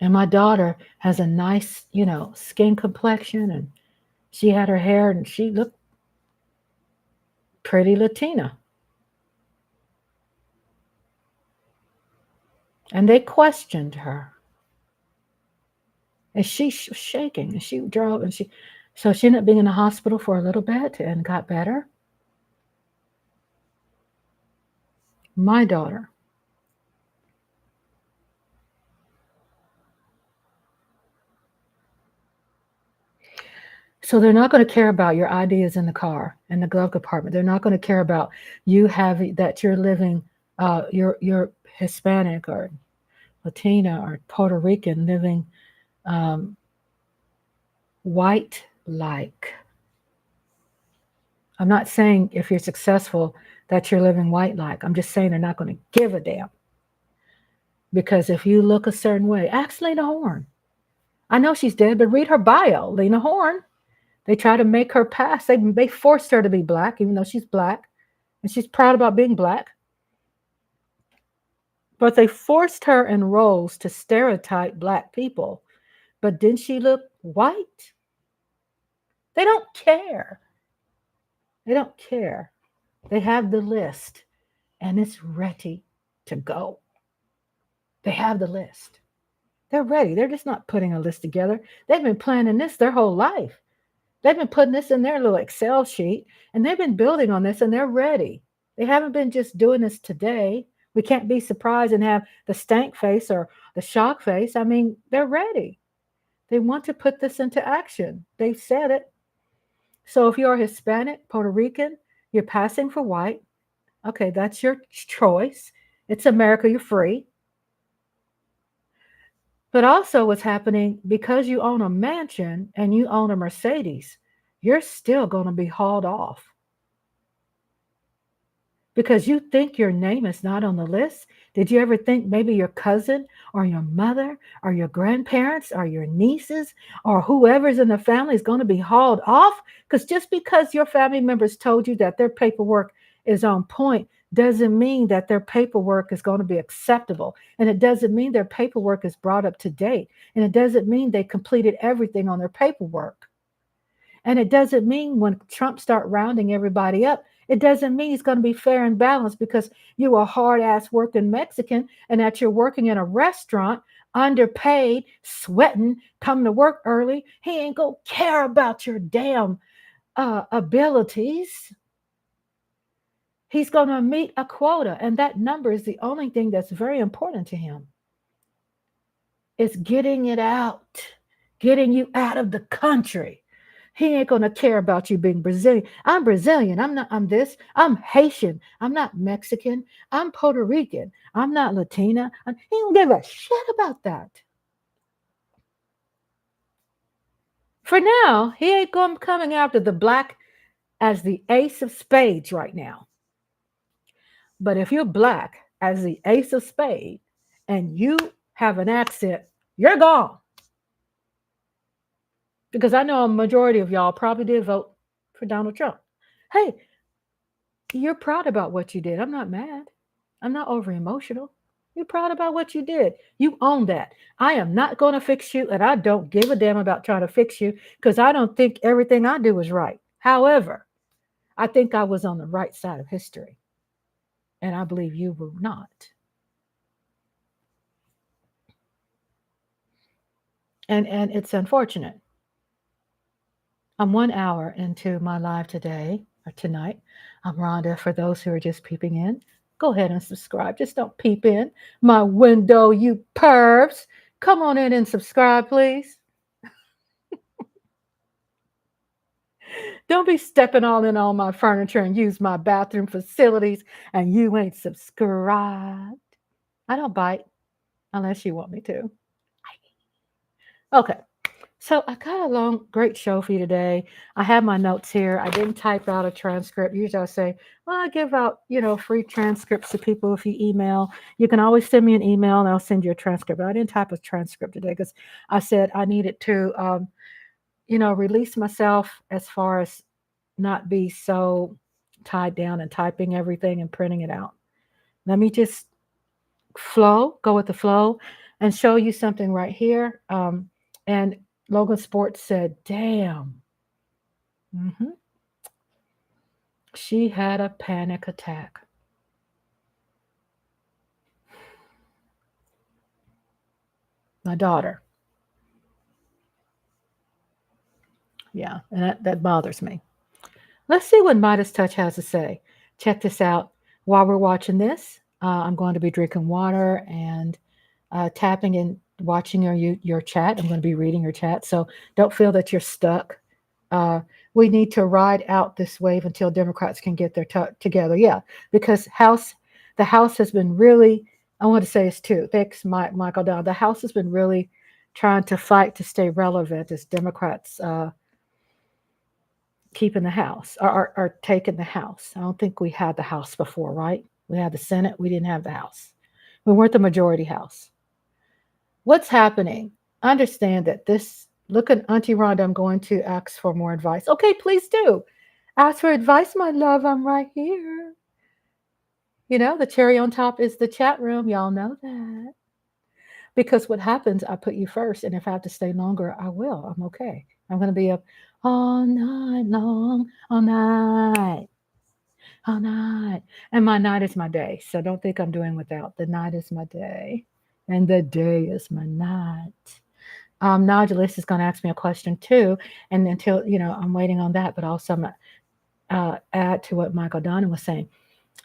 And my daughter has a nice, skin complexion, and she had her hair and she looked pretty Latina. And they questioned her. And she was shaking and she drove so she ended up being in the hospital for a little bit and got better. My daughter. So they're not going to care about your ideas in the car, in the glove compartment. They're not going to care about you having that you're living, you're Hispanic or Latina or Puerto Rican living um, white like. I'm not saying if you're successful that you're living white like. I'm just saying they're not going to give a damn. Because if you look a certain way, ask Lena Horne. I know she's dead, but read her bio. Lena Horne. They try to make her pass. They forced her to be black, even though she's black. And she's proud about being black. But they forced her in roles to stereotype black people. But didn't she look white? They don't care. They don't care. They have the list and it's ready to go. They have the list. They're ready. They're just not putting a list together. They've been planning this their whole life. They've been putting this in their little Excel sheet and they've been building on this and they're ready. They haven't been just doing this today. We can't be surprised and have the stank face or the shock face. I mean, they're ready. They want to put this into action. They've said it. So if you're Hispanic, Puerto Rican, you're passing for white. Okay, that's your choice. It's America, you're free. But also, what's happening because you own a mansion and you own a Mercedes, you're still going to be hauled off because you think your name is not on the list. Did you ever think maybe your cousin or your mother or your grandparents or your nieces or whoever's in the family is going to be hauled off? Because just because your family members told you that their paperwork is on point doesn't mean that their paperwork is going to be acceptable. And it doesn't mean their paperwork is brought up to date. And it doesn't mean they completed everything on their paperwork. And it doesn't mean when Trump start rounding everybody up, it doesn't mean he's going to be fair and balanced because you are hard ass working Mexican and that you're working in a restaurant, underpaid, sweating, coming to work early. He ain't going to care about your damn abilities. He's going to meet a quota. And that number is the only thing that's very important to him. It's getting it out, getting you out of the country. He ain't gonna care about you being Brazilian. I'm Brazilian. I'm not, I'm this. I'm Haitian. I'm not Mexican. I'm Puerto Rican. I'm not Latina. He don't give a shit about that. For now, he ain't coming after the black as the ace of spades right now. But if you're black as the ace of spades and you have an accent, you're gone. Because I know a majority of y'all probably did vote for Donald Trump. Hey, you're proud about what you did. I'm not mad. I'm not over emotional. You're proud about what you did. You own that. I am not going to fix you, and I don't give a damn about trying to fix you because I don't think everything I do is right. However, I think I was on the right side of history, and I believe you were not. And it's unfortunate. I'm 1 hour into my live today or tonight. I'm Rhonda. For those who are just peeping in, go ahead and subscribe. Just don't peep in my window, you pervs. Come on in and subscribe, please. Don't be stepping all in on my furniture and use my bathroom facilities and you ain't subscribed. I don't bite unless you want me to. Okay. So I got a long, great show for you today. I have my notes here. I didn't type out a transcript. Usually I say, well, I give out, free transcripts to people if you email. You can always send me an email and I'll send you a transcript. But I didn't type a transcript today because I said I needed to, release myself as far as not be so tied down and typing everything and printing it out. Let me just go with the flow, and show you something right here. And Logan Sports said, damn, hmm she had a panic attack. My daughter. Yeah, and that bothers me. Let's see what Midas Touch has to say. Check this out. While we're watching this, I'm going to be drinking water and tapping and watching your chat. I'm going to be reading your chat. So don't feel that you're stuck. Uh, we need to ride out this wave until Democrats can get their together. Yeah, because the House has been really, I want to say it's two. Thanks, Michael Down. The House has been really trying to fight to stay relevant as Democrats keeping the House or taking the House. I don't think we had the House before, right? We had the Senate. We didn't have the House. We weren't the majority House. What's happening? Understand that this, look at Auntie Rhonda, I'm going to ask for more advice. Okay, please do. Ask for advice, my love. I'm right here. The cherry on top is the chat room. Y'all know that. Because what happens, I put you first, and if I have to stay longer, I will. I'm okay. I'm going to be up all night long, all night. And my night is my day. So don't think I'm doing without. The night is my day, and the day is my night. Nodulus is going to ask me a question too, and until I'm waiting on that. But also, I'm add to what Michael Donnan was saying,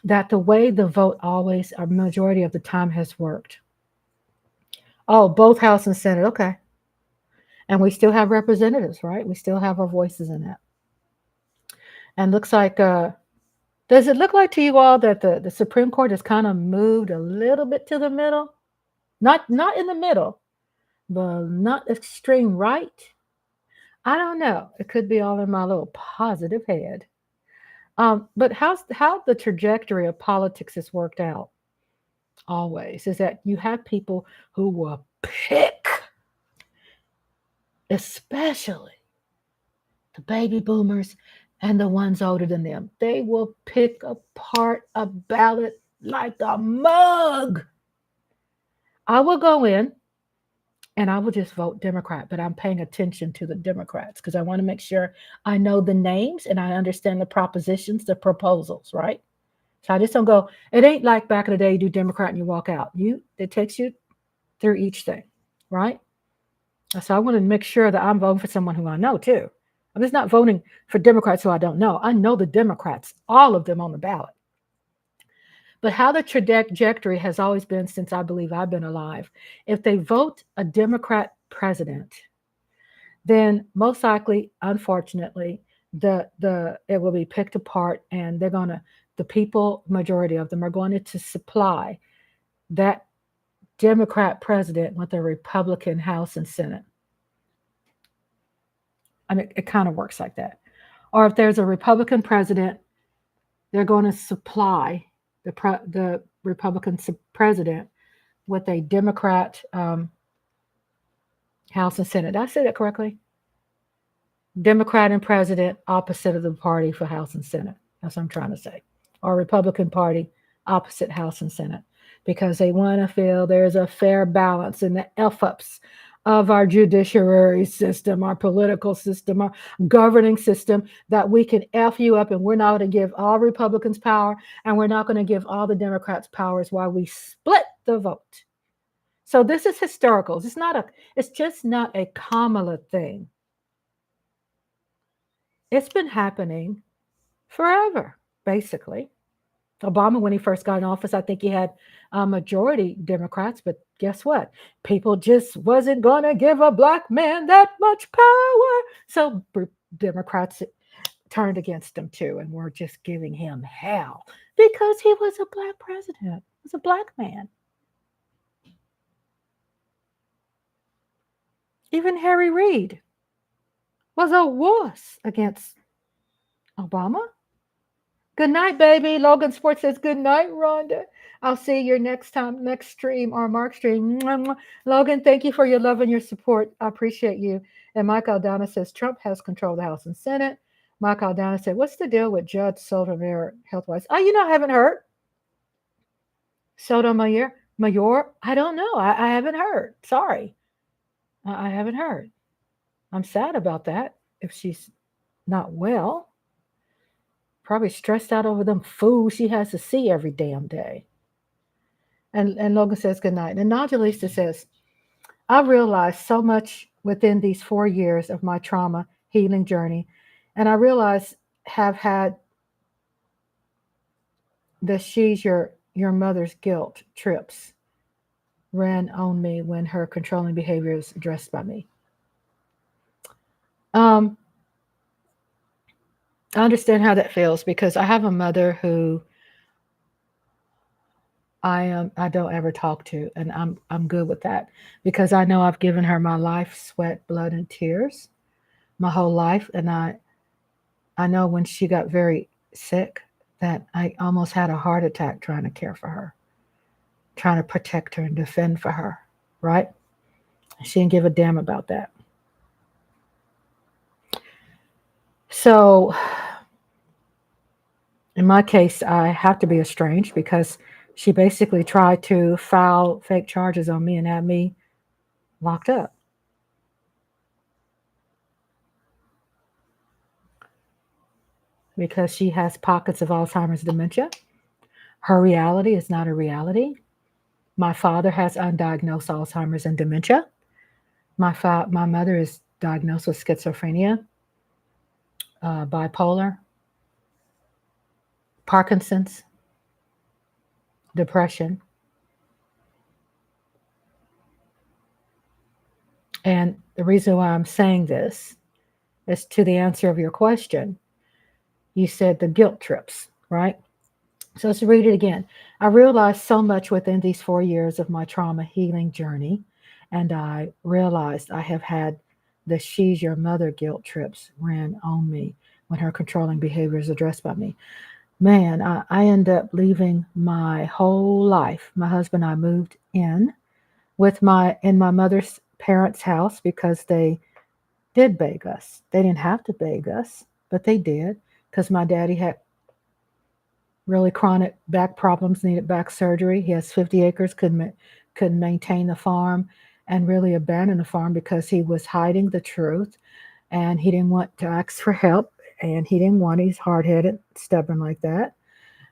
that the way the vote always, a majority of the time, has worked. Oh, both House and Senate, okay, and we still have representatives, right? We still have our voices in that. And looks like, does it look like to you all that the Supreme Court has kind of moved a little bit to the middle? Not in the middle, but not extreme right. I don't know. It could be all in my little positive head. But how the trajectory of politics has worked out always is that you have people who will pick, especially the baby boomers and the ones older than them. They will pick apart a ballot like a mug. I will go in and I will just vote Democrat, but I'm paying attention to the Democrats because I want to make sure I know the names and I understand the propositions, the proposals, right? So I just don't go, it ain't like back in the day you do Democrat and you walk out. It takes you through each thing, right? So I want to make sure that I'm voting for someone who I know too. I'm just not voting for Democrats who I don't know. I know the Democrats, all of them on the ballot. But how the trajectory has always been since I believe I've been alive, if they vote a Democrat president, then most likely, unfortunately, it will be picked apart, and the people, majority of them, are going to supply that Democrat president with a Republican House and Senate. I mean, it kind of works like that. Or if there's a Republican president, they're going to supply the Republican president with a Democrat House and Senate. Did I say that correctly? Democrat and president, opposite of the party for House and Senate. That's what I'm trying to say. Or Republican Party, opposite House and Senate. Because they want to feel there's a fair balance in the F-ups of our judiciary system, our political system, our governing system, that we can F you up, and we're not going to give all Republicans power, and we're not going to give all the Democrats powers while we split the vote. So this is historical. It's just not a Kamala thing. It's been happening forever, basically. Obama, when he first got in office, I think he had a majority Democrats, but guess what? People just wasn't going to give a black man that much power. So Democrats turned against him too, and were just giving him hell because he was a black president. He was a black man. Even Harry Reid was a wuss against Obama. Good night, baby. Logan Sports says good night, Rhonda. I'll see you next time, next stream or Mark stream. Mwah, mwah. Logan, thank you for your love and your support. I appreciate you. And Mike Aldana says Trump has control of the House and Senate. Mike Aldana said, what's the deal with Judge Sotomayor health-wise? Oh, I haven't heard. Sotomayor? Mayor? I don't know. I haven't heard. Sorry. I haven't heard. I'm sad about that. If she's not well. Probably stressed out over them fools she has to see every damn day. And Logan says good night. And Nodulista says, I realized so much within these 4 years of my trauma healing journey. And I realized have had the she's your mother's guilt trips ran on me when her controlling behavior is addressed by me. I understand how that feels because I have a mother who I don't ever talk to, and I'm good with that because I know I've given her my life, sweat, blood, and tears, my whole life, and I know when she got very sick that I almost had a heart attack trying to care for her, trying to protect her and defend for her, right? She didn't give a damn about that. So in my case, I have to be estranged because she basically tried to file fake charges on me and had me locked up. Because she has pockets of Alzheimer's dementia. Her reality is not a reality. My father has undiagnosed Alzheimer's and dementia. My mother is diagnosed with schizophrenia, bipolar, Parkinson's, depression. And the reason why I'm saying this is to the answer of your question. You said the guilt trips, right? So let's read it again. I realized so much within these 4 years of my trauma healing journey, and I realized I have had the she's your mother guilt trips ran on me when her controlling behavior is addressed by me. Man, I end up leaving my whole life. My husband and I moved in in my mother's parents' house because they did beg us. They didn't have to beg us, but they did because my daddy had really chronic back problems, needed back surgery. He has 50 acres, couldn't maintain the farm, and really abandoned the farm because he was hiding the truth, and he didn't want to ask for help, and he's hard-headed, stubborn like that.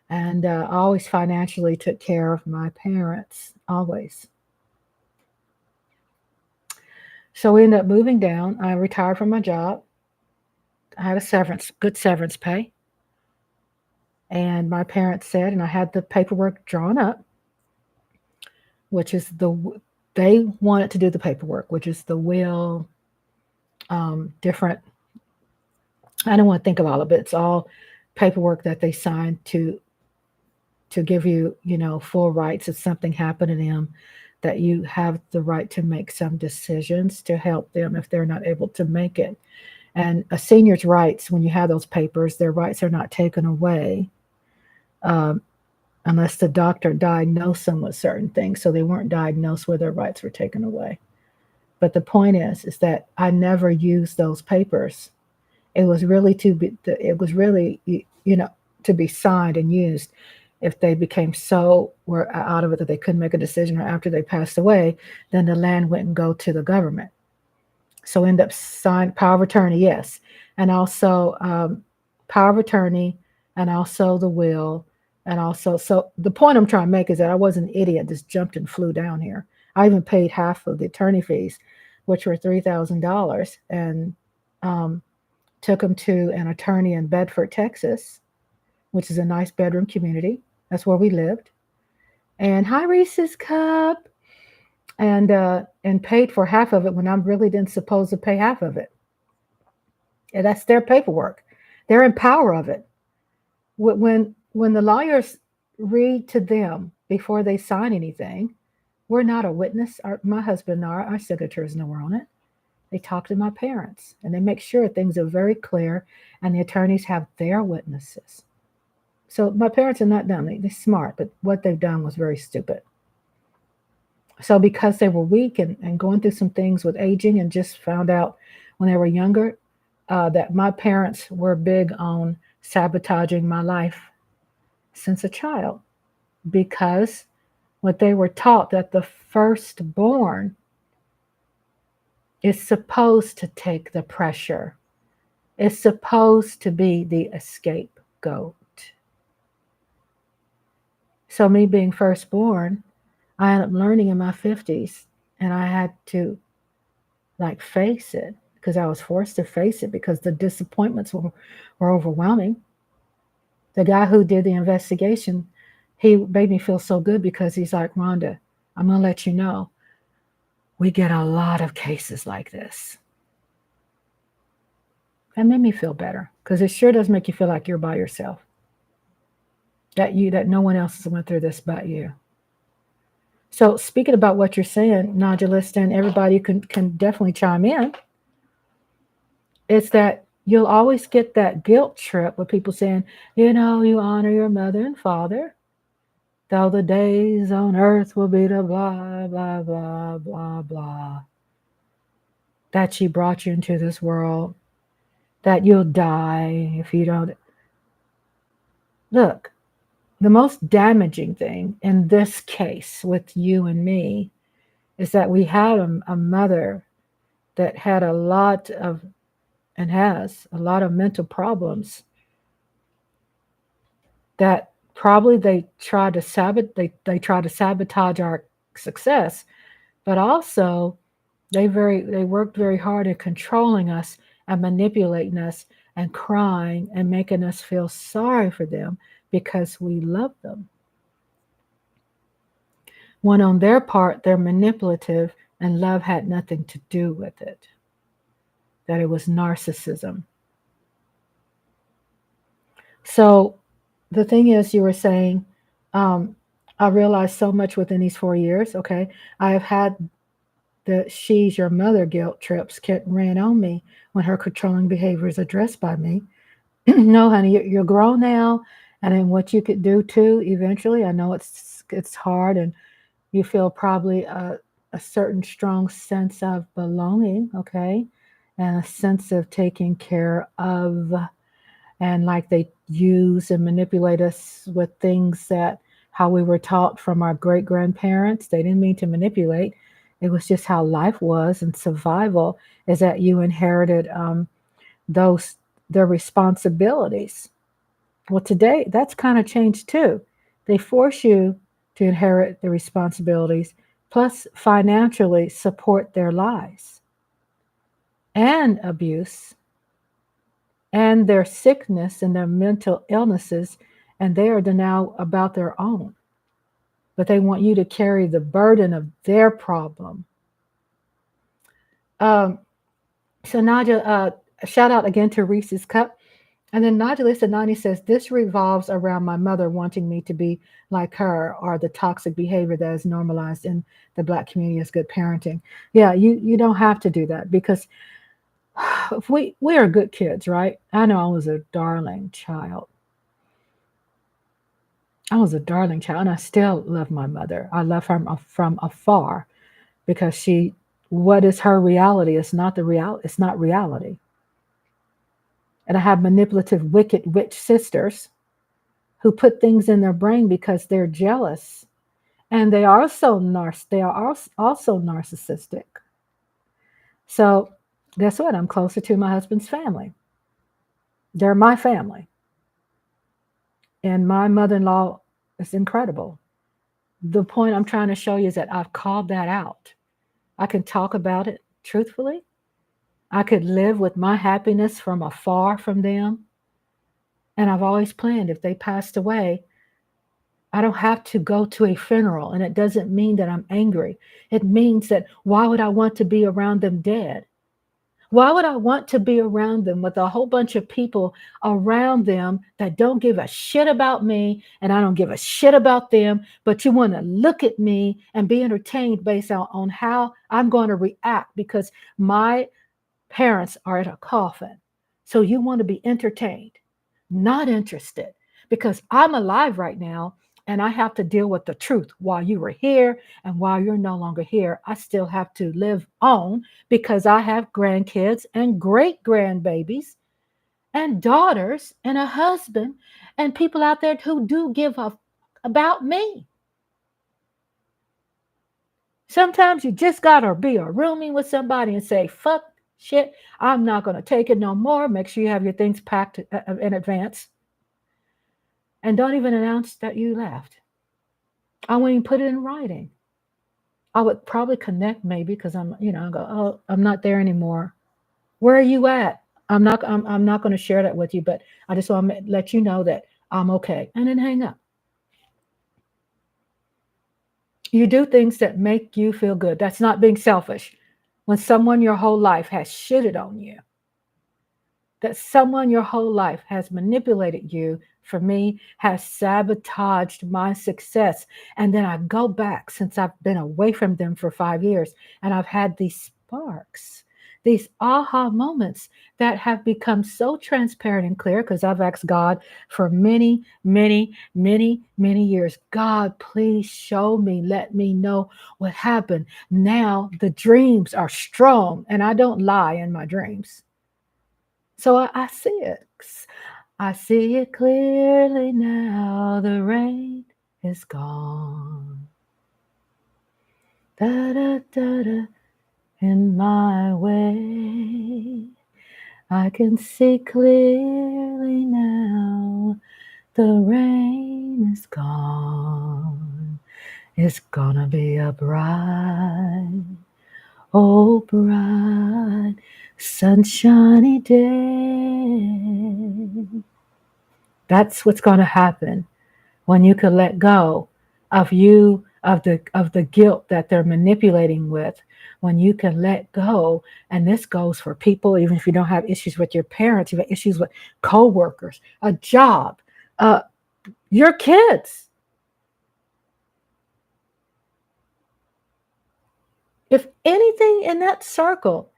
And I always financially took care of my parents, always. So we ended up moving down. I retired from my job. I had good severance pay. And my parents said, and I had the paperwork drawn up, which is they wanted to do the paperwork, which is the will, different. I don't want to think of all of it. It's all paperwork that they signed to give you, full rights if something happened to them, that you have the right to make some decisions to help them if they're not able to make it. And a senior's rights, when you have those papers, their rights are not taken away unless the doctor diagnosed them with certain things. So they weren't diagnosed where their rights were taken away. But the point is that I never used those papers. It was really to be signed and used. If they became were out of it that they couldn't make a decision, or after they passed away, then the land wouldn't go to the government. So end up signed power of attorney, yes. And also power of attorney, and also the will. And also, so the point I'm trying to make is that I wasn't an idiot, just jumped and flew down here. I even paid half of the attorney fees, which were $3,000. And took him to an attorney in Bedford, Texas, which is a nice bedroom community. That's where we lived. And hi, Reese's Cup. And paid for half of it when I really didn't suppose to pay half of it. And that's their paperwork. They're in power of it. When the lawyers read to them before they sign anything, we're not a witness. My husband and our signature is nowhere on it. They talk to my parents and they make sure things are very clear, and the attorneys have their witnesses. So my parents are not dumb. They're smart, but what they've done was very stupid. So because they were weak and going through some things with aging, and just found out when they were younger that my parents were big on sabotaging my life since a child, because what they were taught, that the firstborn is supposed to take the pressure, is supposed to be the scapegoat. So me being firstborn, I ended up learning in my 50s, and I had to like face it, because I was forced to face it because the disappointments were overwhelming. The guy who did the investigation, he made me feel so good, because he's like, Rhonda, I'm going to let you know, we get a lot of cases like this. That made me feel better, because it sure does make you feel like you're by yourself. That no one else has went through this but you. So speaking about what you're saying, nodulist, and everybody can definitely chime in, it's that you'll always get that guilt trip with people saying, you honor your mother and father, though the days on earth will be the blah, blah, blah, blah, blah. That she brought you into this world, that you'll die if you don't. Look, the most damaging thing in this case with you and me is that we had a mother that had a lot of, and has a lot of mental problems, that probably they try to sabotage our success, but also they worked very hard at controlling us and manipulating us and crying and making us feel sorry for them because we love them. When on their part, they're manipulative and love had nothing to do with it, that it was narcissism. So the thing is, you were saying, um, I realized so much within these 4 years. Okay. I have had the she's your mother guilt trips ran on me when her controlling behavior is addressed by me. No, honey, you're grown now. And then what you could do too, eventually, I know it's hard, and you feel probably a certain strong sense of belonging, okay, and a sense of taking care of, and like they use and manipulate us with things that how we were taught from our great grandparents. They didn't mean to manipulate. It was just how life was, and survival is that you inherited those their responsibilities. Well, today that's kind of changed too. They force you to inherit the responsibilities, plus financially support their lies and abuse and their sickness and their mental illnesses, and they are now about their own. But they want you to carry the burden of their problem. Um, so Nadia, shout out again to Reese's Cup. And then Nodulista 90 says, this revolves around my mother wanting me to be like her, or the toxic behavior that is normalized in the Black community as good parenting. Yeah, you don't have to do that, because if we are good kids, right? I know I was a darling child. I was a darling child, and I still love my mother. I love her from afar, because what is her reality? It's not the real. It's not reality. And I have manipulative, wicked witch sisters who put things in their brain because they're jealous, and they are also narcissistic. So guess what? I'm closer to my husband's family. They're my family, and my mother-in-law is incredible. The point I'm trying to show you is that I've called that out. I can talk about it truthfully, I could live with my happiness from afar from them. And I've always planned if they passed away, I don't have to go to a funeral. And it doesn't mean that I'm angry. It means that why would I want to be around them dead? Why would I want to be around them with a whole bunch of people around them that don't give a shit about me and I don't give a shit about them, but you want to look at me and be entertained based on how I'm going to react because my parents are at a coffin. So you want to be entertained, not interested, because I'm alive right now and I have to deal with the truth. While you were here and while you're no longer here, I still have to live on because I have grandkids and great grandbabies and daughters and a husband and people out there who do give a about me. Sometimes you just gotta be a roomie with somebody and say, fuck shit, I'm not gonna take it no more. Make sure you have your things packed in advance. And don't even announce that you left. I wouldn't even put it in writing. I would probably connect maybe because I go, oh, I'm not there anymore. Where are you at? I'm not gonna share that with you, but I just want to let you know that I'm okay. And then hang up. You do things that make you feel good. That's not being selfish. When someone your whole life has shitted on you, that someone your whole life has manipulated you, for me, has sabotaged my success. And then I go back since I've been away from them for 5 years and I've had these sparks, these aha moments that have become so transparent and clear because I've asked God for many, many, many, many years. God, please show me, let me know what happened. Now the dreams are strong and I don't lie in my dreams. So I see it. I see it clearly now. The rain is gone. Da da da da. In my way, I can see clearly now. The rain is gone. It's gonna be a bright, oh bright, sunshiny day. That's what's going to happen when you can let go of the guilt that they're manipulating with. When you can let go, and this goes for people, even if you don't have issues with your parents, you have issues with coworkers, a job, uh, your kids. If anything in that circle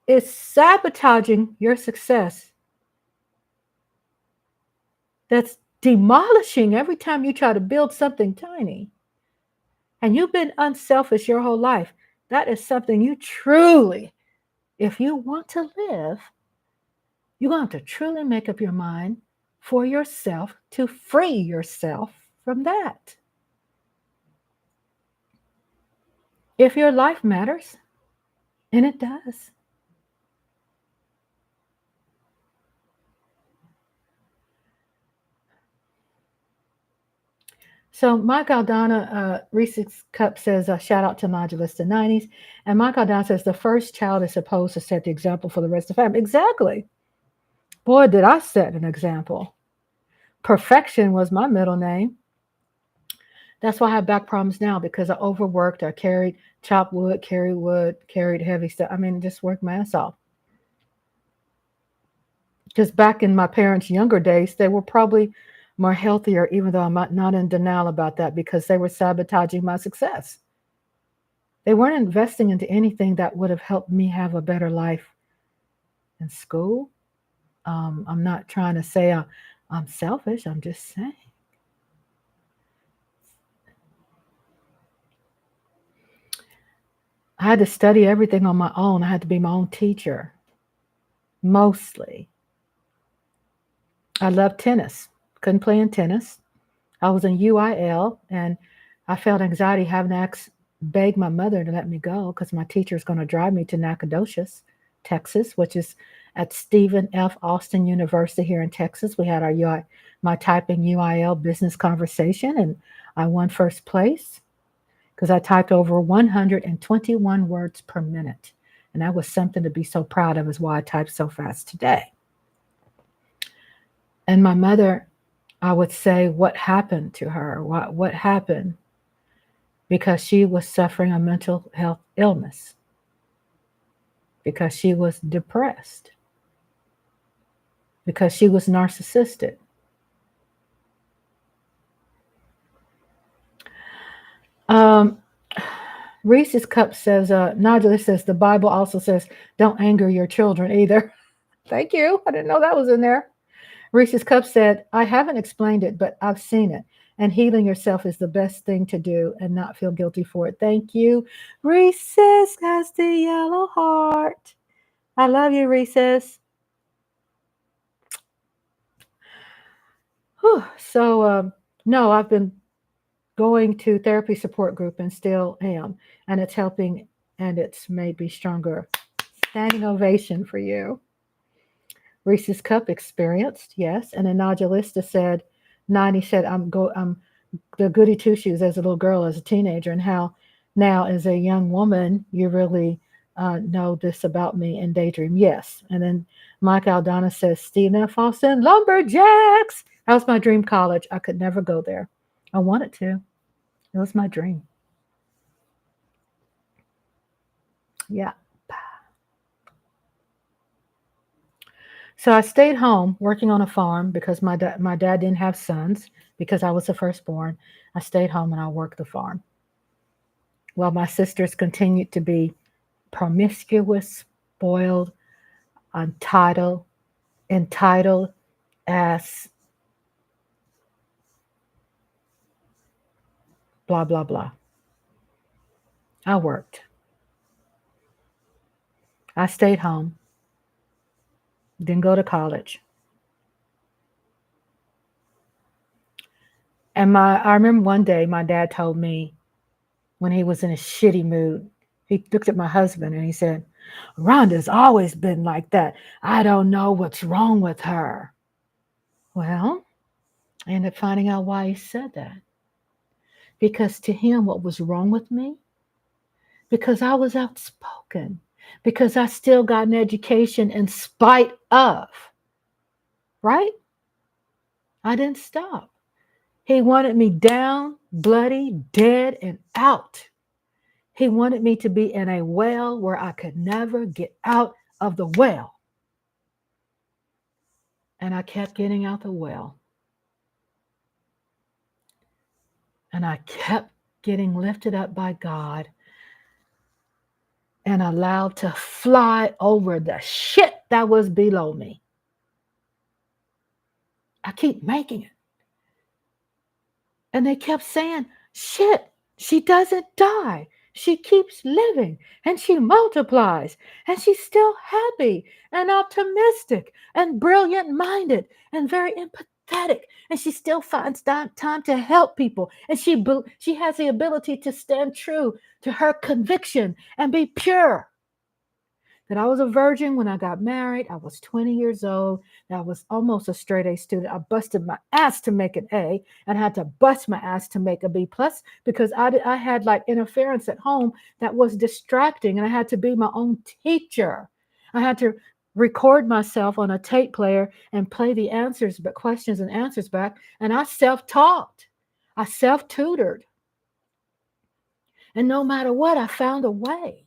is sabotaging your success, that's demolishing every time you try to build something tiny, and you've been unselfish your whole life, that is something you truly, if you want to live, you're going to have to truly make up your mind for yourself to free yourself from that. If your life matters, and it does. So Mike Aldana, Reese's Cup says, shout out to Modulus the 90s. And Mike Aldana says, the first child is supposed to set the example for the rest of the family. Exactly. Boy, did I set an example. Perfection was my middle name. That's why I have back problems now because I overworked. I chopped wood, carried heavy stuff. I mean, just worked my ass off. Because back in my parents' younger days, they were probably more healthier, even though I'm not in denial about that because they were sabotaging my success. They weren't investing into anything that would have helped me have a better life in school. I'm not trying to say I'm selfish. I'm just saying. I had to study everything on my own. I had to be my own teacher, mostly. I loved tennis. Couldn't play in tennis. I was in UIL, and I felt anxiety having to beg my mother to let me go because my teacher is going to drive me to Nacogdoches, Texas, which is at Stephen F. Austin University here in Texas. We had my typing UIL business conversation, and I won first place because I typed over 121 words per minute. And that was something to be so proud of, is why I typed so fast today. And my mother, I would say, what happened to her? What happened? Because she was suffering a mental health illness, because she was depressed, because she was narcissistic. Um, Reese's Cup says, Nigel says, the Bible also says, don't anger your children either. Thank you. I didn't know that was in there. Reese's Cup said, I haven't explained it, but I've seen it. And healing yourself is the best thing to do and not feel guilty for it. Thank you. Reese's has the yellow heart. I love you, Reese's. Whew. So, no, I've been going to therapy support group and still am. And it's helping, and it's made me stronger. Standing ovation for you. Reese's Cup experienced, yes. And then Nodulista said, 90 said, I'm the goody two shoes as a little girl, as a teenager, and how now as a young woman, you really know this about me and daydream. Yes. And then Mike Aldana says, Stephen F. Austin, Lumberjacks. That was my dream college. I could never go there. I wanted to. It was my dream. Yeah. So I stayed home working on a farm because my dad didn't have sons because I was the firstborn. I stayed home and I worked the farm. While my sisters continued to be promiscuous, spoiled, entitled as blah, blah, blah. I worked. I stayed home. Didn't go to college. And I remember one day my dad told me when he was in a shitty mood, he looked at my husband and he said, Rhonda's always been like that. I don't know what's wrong with her. Well, I ended up finding out why he said that. Because to him, what was wrong with me? Because I was outspoken. Because I still got an education in spite of. Right? I didn't stop. He wanted me down, bloody, dead, and out. He wanted me to be in a well where I could never get out of the well. And I kept getting out the well. And I kept getting lifted up by God and allowed to fly over the shit that was below me. I keep making it. And they kept saying, shit, she doesn't die. She keeps living and she multiplies and she's still happy and optimistic and brilliant minded and very empathetic. And she still finds time to help people. And she has the ability to stand true to her conviction and be pure. That I was a virgin when I got married. I was 20 years old. I was almost a straight A student. I busted my ass to make an A and had to bust my ass to make a B plus because I had like interference at home that was distracting and I had to be my own teacher. I had to record myself on a tape player and play the answers, but questions and answers back. And I self-taught. I self-tutored. And no matter what, I found a way.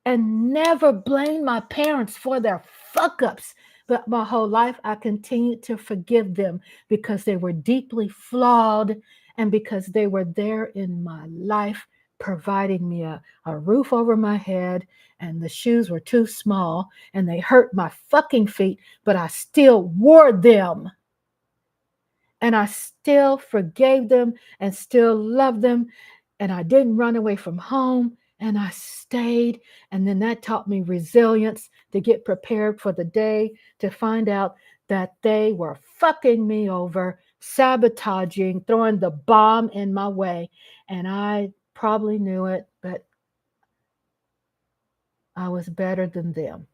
And never blame my parents for their fuck ups. But my whole life, I continued to forgive them because they were deeply flawed and because they were there in my life, providing me a roof over my head. And the shoes were too small and they hurt my fucking feet, but I still wore them. And I still forgave them and still loved them. And I didn't run away from home. And I stayed. And then that taught me resilience to get prepared for the day, to find out that they were fucking me over, sabotaging, throwing the bomb in my way. And I probably knew it, but I was better than them.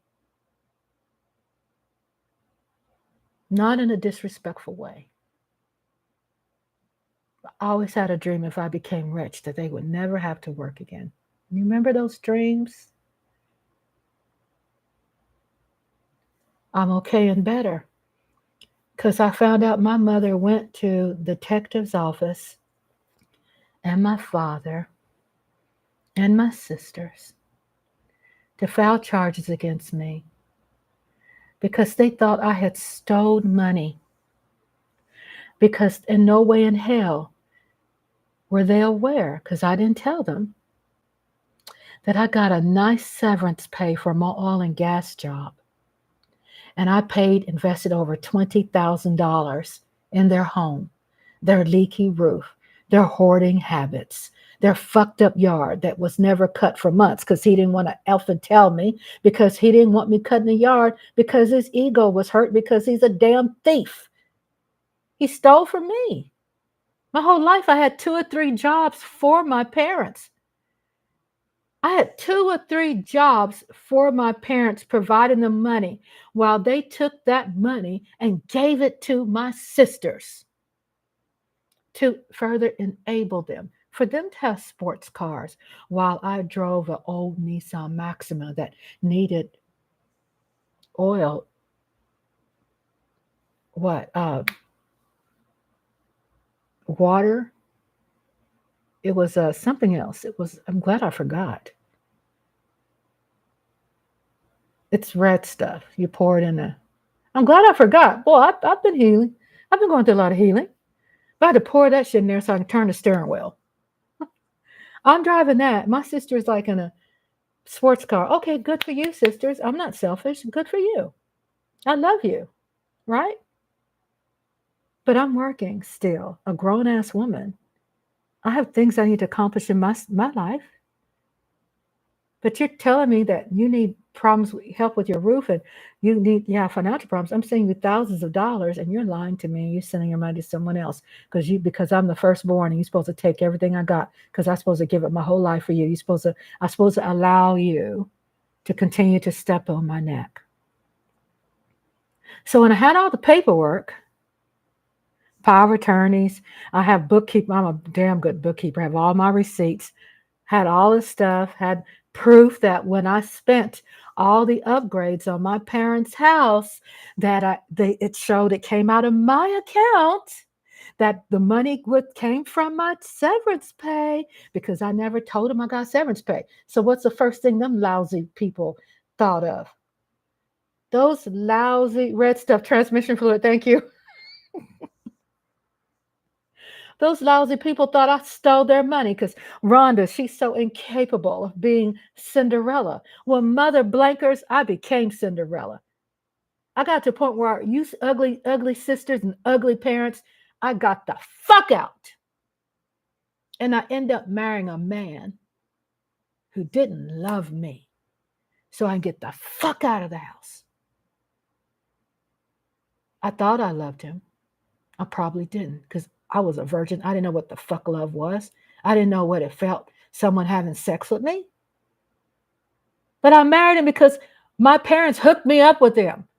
Not in a disrespectful way. I always had a dream if I became rich that they would never have to work again. You remember those dreams? I'm okay and better because I found out my mother went to the detective's office and my father and my sisters to file charges against me because they thought I had stolen money. Because in no way in hell were they aware, because I didn't tell them, that I got a nice severance pay for my oil and gas job. And I invested over $20,000 in their home, their leaky roof, their hoarding habits, their fucked up yard that was never cut for months because he didn't want to effing tell me, because he didn't want me cutting the yard because his ego was hurt because he's a damn thief. He stole from me. My whole life I had 2 or 3 jobs for my parents. I had 2 or 3 jobs for my parents, providing them money while they took that money and gave it to my sisters to further enable them, for them to have sports cars while I drove an old Nissan Maxima that needed oil, what, water. It was something else. It was, I'm glad I forgot. It's red stuff. You pour it in a, I'm glad I forgot. Boy, I've been healing. I've been going through a lot of healing. But I had to pour that shit in there so I can turn the steering wheel. I'm driving that. My sister's like in a sports car. Okay, good for you, sisters. I'm not selfish. Good for you. I love you, right? But I'm working still, a grown ass woman. I have things I need to accomplish in my life. But you're telling me that you need problems, help with your roof, and you need, yeah, financial problems. I'm sending you thousands of dollars, and you're lying to me. You're sending your money to someone else because I'm the firstborn, and you're supposed to take everything I got because I'm supposed to give up my whole life for you. I'm supposed to allow you to continue to step on my neck. So when I had all the paperwork, power of attorneys, I have bookkeeper. I'm a damn good bookkeeper. I have all my receipts, had all this stuff, had proof that when I spent all the upgrades on my parents' house, that it showed it came out of my account, that the money came from my severance pay, because I never told them I got severance pay. So what's the first thing them lousy people thought of? Those lousy red stuff, transmission fluid, thank you. Those lousy people thought I stole their money because Rhonda, she's so incapable of being Cinderella. When mother blankers, I became Cinderella. I got to a point where you ugly, ugly sisters and ugly parents, I got the fuck out. And I end up marrying a man who didn't love me. So I can get the fuck out of the house. I thought I loved him. I probably didn't, because I was a virgin. I didn't know what the fuck love was. I didn't know what it felt, someone having sex with me. But I married him because my parents hooked me up with him.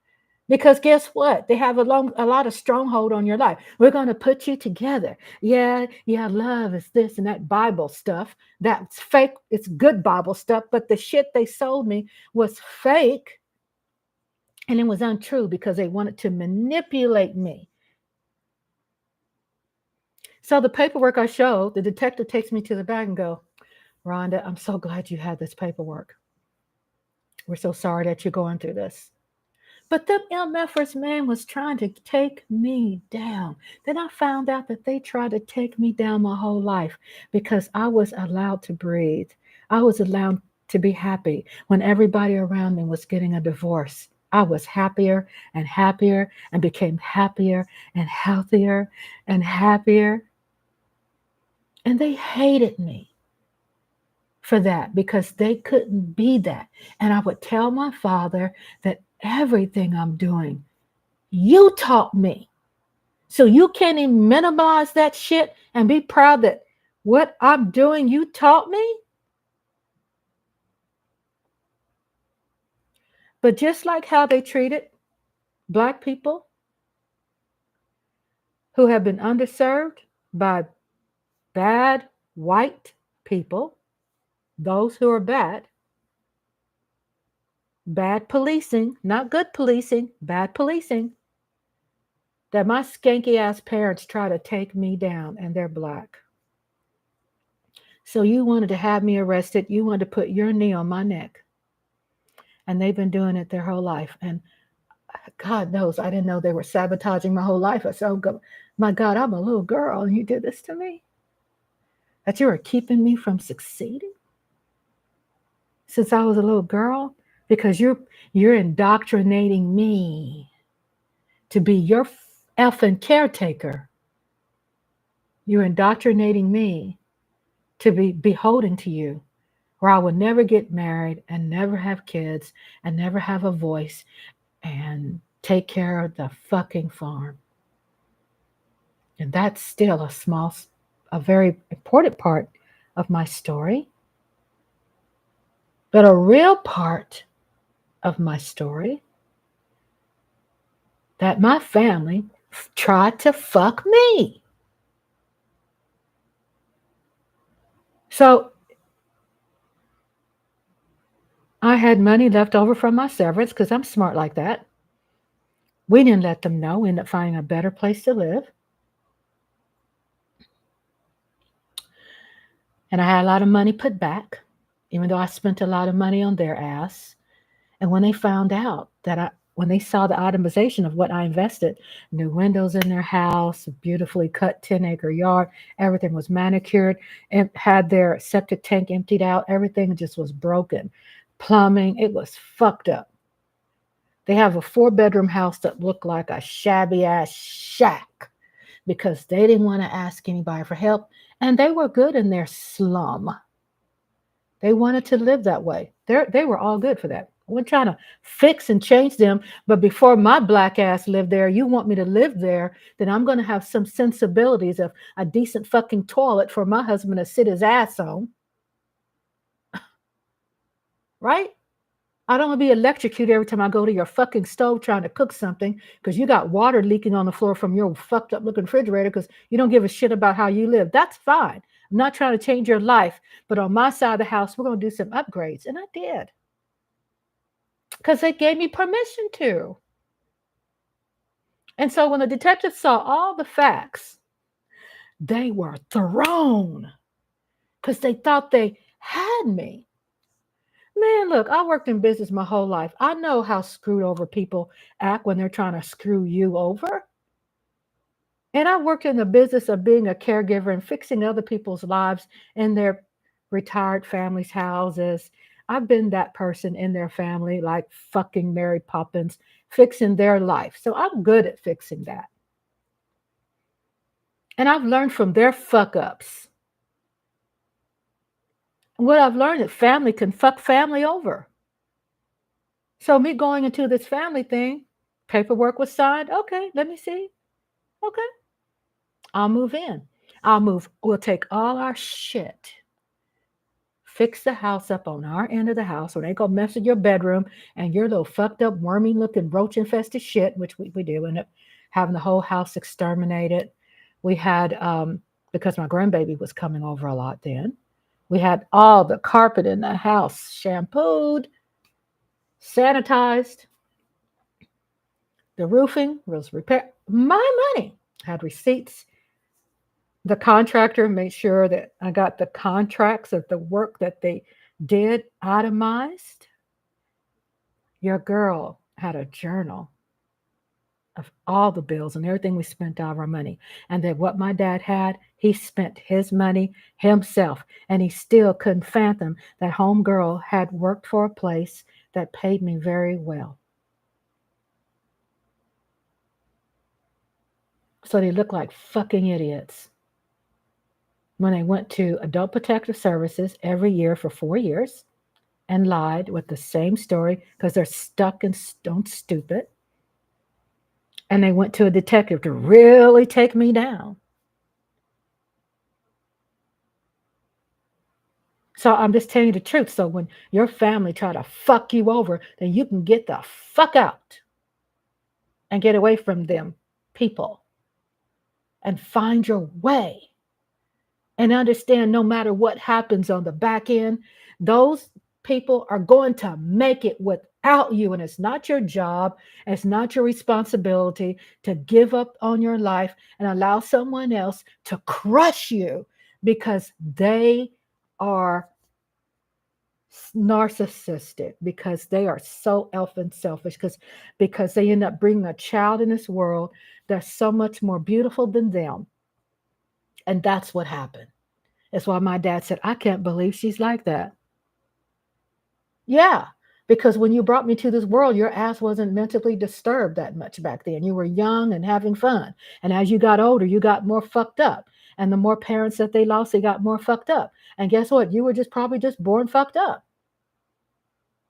Because guess what? They have a lot of stronghold on your life. We're going to put you together. Yeah, love is this and that Bible stuff. That's fake. It's good Bible stuff, but the shit they sold me was fake. And it was untrue because they wanted to manipulate me. So the paperwork I showed, the detective takes me to the back and go, Rhonda, I'm so glad you had this paperwork. We're so sorry that you're going through this. But the MFers, man, was trying to take me down. Then I found out that they tried to take me down my whole life because I was allowed to breathe. I was allowed to be happy when everybody around me was getting a divorce. I was happier and became happier and healthier and happier. And they hated me for that because they couldn't be that. And I would tell my father that everything I'm doing, you taught me. So you can't even minimize that shit and be proud that what I'm doing, you taught me. But just like how they treated Black people who have been underserved by bad white people, those who are bad, bad policing, not good policing, bad policing, that my skanky ass parents try to take me down and they're black. So you wanted to have me arrested. You wanted to put your knee on my neck. And they've been doing it their whole life. And God knows I didn't know they were sabotaging my whole life. I said, oh, my God, I'm a little girl and you did this to me? That you were keeping me from succeeding since I was a little girl? Because you're indoctrinating me to be your effing caretaker. You're indoctrinating me to be beholden to you, where I would never get married and never have kids and never have a voice and take care of the fucking farm. And that's still a very important part of my story. But a real part of my story, that my family tried to fuck me. So I had money left over from my severance because I'm smart like that. We didn't let them know. We ended up finding a better place to live. And I had a lot of money put back, even though I spent a lot of money on their ass. And when they found out when they saw the itemization of what I invested, new windows in their house, beautifully cut 10-acre yard, everything was manicured, and had their septic tank emptied out. Everything just was broken. Plumbing, it was fucked up. They have a 4-bedroom house that looked like a shabby ass shack because they didn't want to ask anybody for help. And they were good in their slum. They wanted to live that way. They were all good for that. We're trying to fix and change them. But before my black ass lived there, you want me to live there, then I'm going to have some sensibilities of a decent fucking toilet for my husband to sit his ass on. Right? I don't want to be electrocuted every time I go to your fucking stove trying to cook something because you got water leaking on the floor from your fucked up looking refrigerator because you don't give a shit about how you live. That's fine. I'm not trying to change your life, but on my side of the house, we're going to do some upgrades. And I did because they gave me permission to. And so when the detectives saw all the facts, they were thrown because they thought they had me. Man, look, I worked in business my whole life. I know how screwed over people act when they're trying to screw you over. And I worked in the business of being a caregiver and fixing other people's lives in their retired families' houses. I've been that person in their family, like fucking Mary Poppins, fixing their life. So I'm good at fixing that. And I've learned from their fuck ups. What I've learned is family can fuck family over. So me going into this family thing, paperwork was signed. Okay, let me see. Okay, I'll move in. We'll take all our shit, fix the house up on our end of the house, or they go mess with your bedroom and your little fucked up, wormy looking, roach infested shit, which we do end up having the whole house exterminated. We had, because my grandbaby was coming over a lot then, we had all the carpet in the house shampooed, sanitized. The roofing was repaired. My money. Had receipts. The contractor made sure that I got the contracts of the work that they did itemized. Your girl had a journal of all the bills and everything we spent out of our money. And then what my dad had, he spent his money himself. And he still couldn't fathom that homegirl had worked for a place that paid me very well. So they looked like fucking idiots when they went to Adult Protective Services every year for 4 years and lied with the same story because they're stuck and stone stupid. And they went to a detective to really take me down. So I'm just telling you the truth. So when your family try to fuck you over, then you can get the fuck out and get away from them people and find your way and understand no matter what happens on the back end, those people are going to make it without you. And it's not your job, it's not your responsibility to give up on your life and allow someone else to crush you because they are narcissistic, because they are so elfin selfish, because they end up bringing a child in this world that's so much more beautiful than them. And that's what happened. That's why my dad said, I can't believe she's like that. Yeah, because when you brought me to this world, your ass wasn't mentally disturbed that much back then. You were young and having fun. And as you got older, you got more fucked up. And the more parents that they lost, they got more fucked up. And guess what? You were just probably just born fucked up.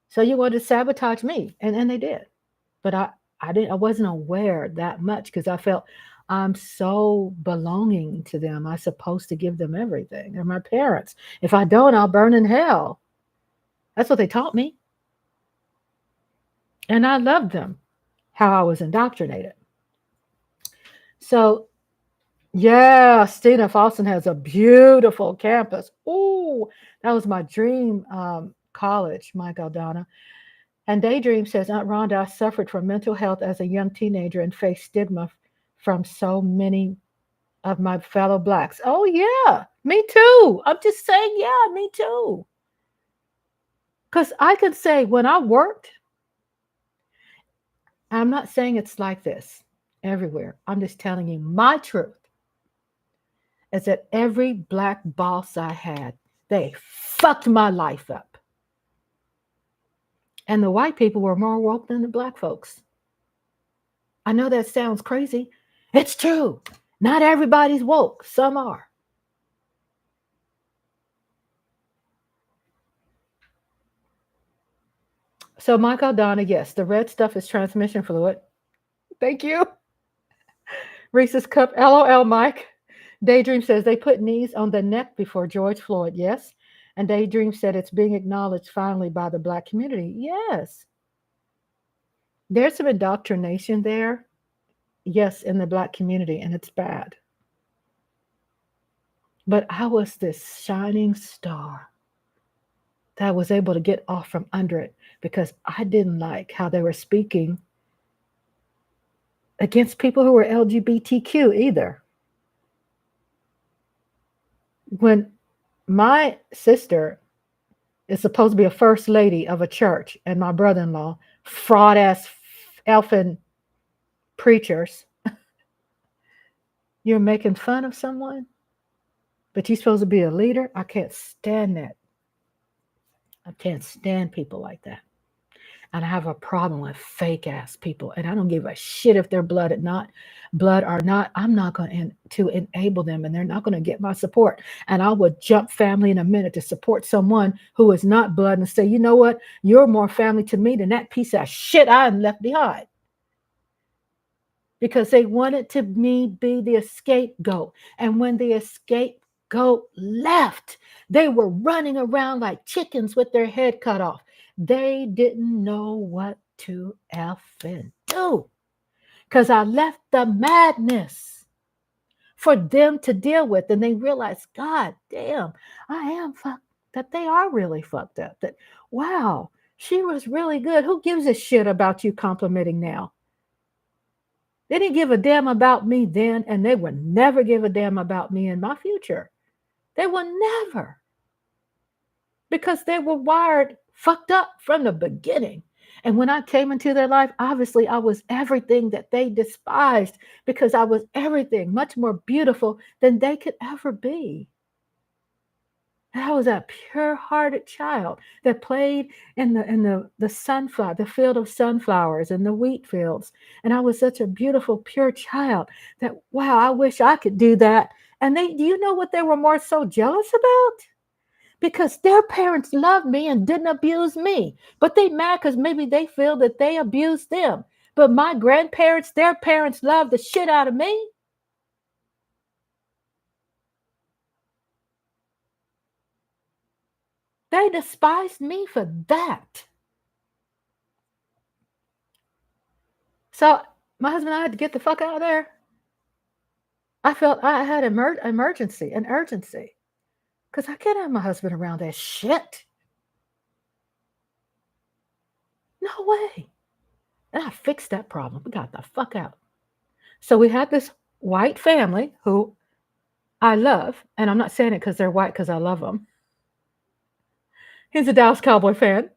So you wanted to sabotage me. And they did. But I wasn't aware that much because I felt I'm so belonging to them. I'm supposed to give them everything. They're my parents. If I don't, I'll burn in hell. That's what they taught me. And I loved them, how I was indoctrinated. So, yeah, Stina Falston has a beautiful campus. Ooh, that was my dream college, Mike Aldana. And Daydream says, Aunt Rhonda, I suffered from mental health as a young teenager and faced stigma from so many of my fellow blacks. Oh, yeah, me too. I'm just saying, yeah, me too. Because I can say when I worked, I'm not saying it's like this everywhere. I'm just telling you my truth is that every black boss I had, they fucked my life up. And the white people were more woke than the black folks. I know that sounds crazy. It's true. Not everybody's woke, some are. So, Michael Donna, yes, the red stuff is transmission fluid. Thank you. Reese's Cup, LOL, Mike. Daydream says they put knees on the neck before George Floyd. Yes. And Daydream said it's being acknowledged finally by the black community. Yes. There's some indoctrination there. Yes, in the black community, and it's bad. But I was this shining star that was able to get off from under it because I didn't like how they were speaking against people who were LGBTQ either. When my sister is supposed to be a first lady of a church, and my brother in law, fraud ass elfin preachers, you're making fun of someone, but you're supposed to be a leader. I can't stand that. I can't stand people like that. And I have a problem with fake ass people. And I don't give a shit if they're blood or not. I'm not going to enable them, and they're not going to get my support. And I would jump family in a minute to support someone who is not blood and say, you know what? You're more family to me than that piece of shit I left behind. Because they wanted to me be the scapegoat. And when the scapegoat left, they were running around like chickens with their head cut off. They didn't know what to effing do because I left the madness for them to deal with. And they realized, God damn, I am fucked, that they are really fucked up. That, wow, she was really good. Who gives a shit about you complimenting now? They didn't give a damn about me then, and they would never give a damn about me in my future. They will never. Because they were wired fucked up from the beginning. And when I came into their life, obviously I was everything that they despised because I was everything much more beautiful than they could ever be. And I was a pure-hearted child that played in the sunflower, the field of sunflowers and the wheat fields. And I was such a beautiful, pure child that, wow, I wish I could do that. And do you know what they were more so jealous about? Because their parents loved me and didn't abuse me. But they mad because maybe they feel that they abused them. But my grandparents, their parents loved the shit out of me. They despised me for that. So my husband and I had to get the fuck out of there. I felt I had an emergency, an urgency. Because I can't have my husband around that shit. No way. And I fixed that problem. We got the fuck out. So we had this white family who I love, and I'm not saying it because they're white because I love them. He's a Dallas Cowboy fan.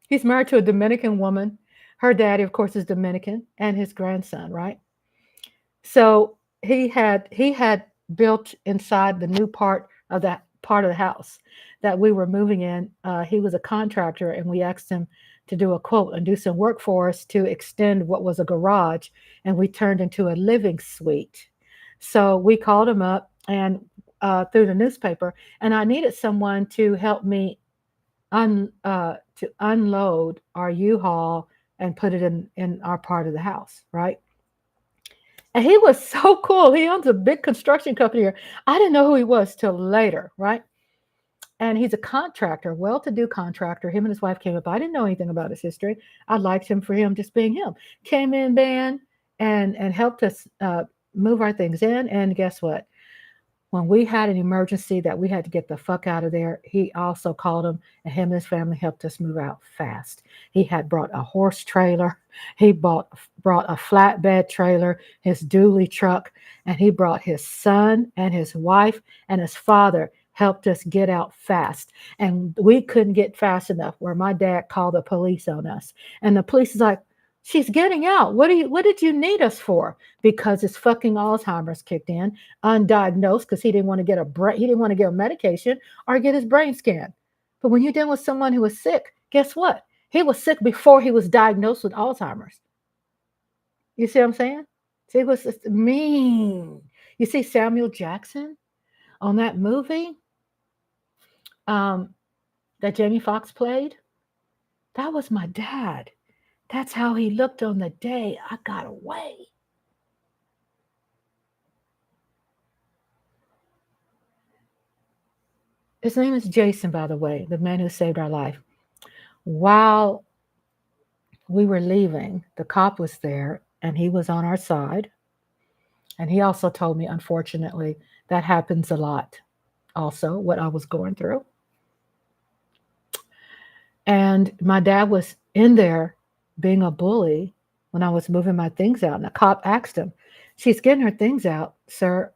He's married to a Dominican woman. Her daddy, of course, is Dominican, and his grandson, right? So he had built inside the new part of the house that we were moving in. He was a contractor, and we asked him to do a quote and do some work for us to extend what was a garage, and we turned into a living suite. So we called him up and through the newspaper, and I needed someone to help me to unload our U-Haul and put it in our part of the house, right? And he was so cool. He owns a big construction company here. I didn't know who he was till later, right? And he's a contractor, well-to-do contractor. Him and his wife came up. I didn't know anything about his history. I liked him for him just being him. Came in, man, and helped us move our things in. And guess what? When we had an emergency that we had to get the fuck out of there, he also called him, and him and his family helped us move out fast. He had brought a horse trailer. He brought a flatbed trailer, his dually truck, and he brought his son and his wife and his father helped us get out fast. And we couldn't get fast enough where my dad called the police on us. And the police is like, she's getting out. What did you need us for? Because his fucking Alzheimer's kicked in, undiagnosed, because he didn't want to get a medication or get his brain scanned. But when you're dealing with someone who was sick, guess what? He was sick before he was diagnosed with Alzheimer's. You see what I'm saying? See, it was just mean. You see Samuel Jackson on that movie um, that Jamie Foxx played? That was my dad. That's how he looked on the day I got away. His name is Jason, by the way, the man who saved our life. While we were leaving, the cop was there and he was on our side. And he also told me, unfortunately, that happens a lot, also, what I was going through. And my dad was in there being a bully when I was moving my things out. And the cop asked him, she's getting her things out, sir.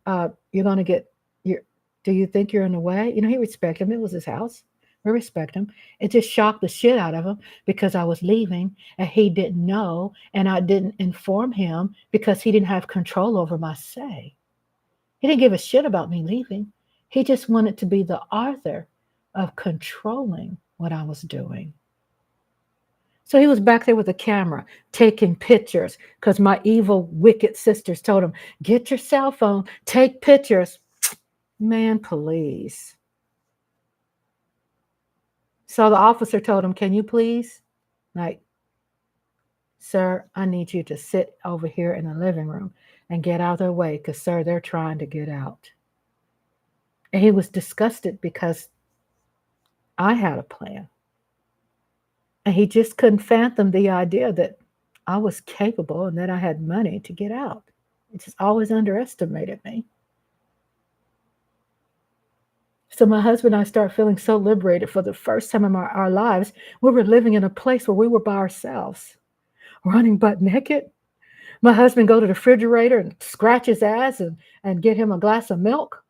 You're going to get your, do you think you're in the way? He respected him. It was his house. We respect him. It just shocked the shit out of him because I was leaving and he didn't know. And I didn't inform him because he didn't have control over my say. He didn't give a shit about me leaving. He just wanted to be the author of controlling what I was doing. So he was back there with a camera taking pictures because my evil, wicked sisters told him, get your cell phone, take pictures. Man, please. So the officer told him, can you please? Like, sir, I need you to sit over here in the living room and get out of their way because, sir, they're trying to get out. And he was disgusted because I had a plan. And he just couldn't fathom the idea that I was capable and that I had money to get out. He just always underestimated me. So my husband and I started feeling so liberated for the first time in our lives. We were living in a place where we were by ourselves, running butt naked. My husband go to the refrigerator and scratch his ass and get him a glass of milk.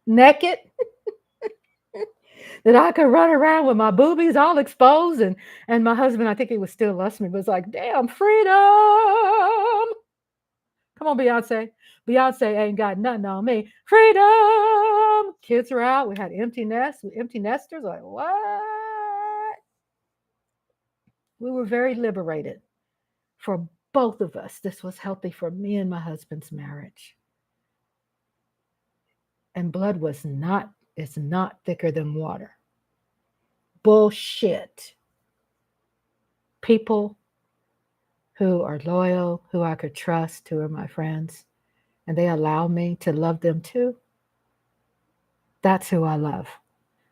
Naked. That I could run around with my boobies all exposed. And my husband, I think he was still lusting me, was like, damn, freedom. Come on, Beyonce. Beyonce ain't got nothing on me. Freedom. Kids are out. We had empty nesters. Like, what? We were very liberated for both of us. This was healthy for me and my husband's marriage. And blood is not thicker than water. Bullshit. People who are loyal, who I could trust, who are my friends, and they allow me to love them too. That's who I love.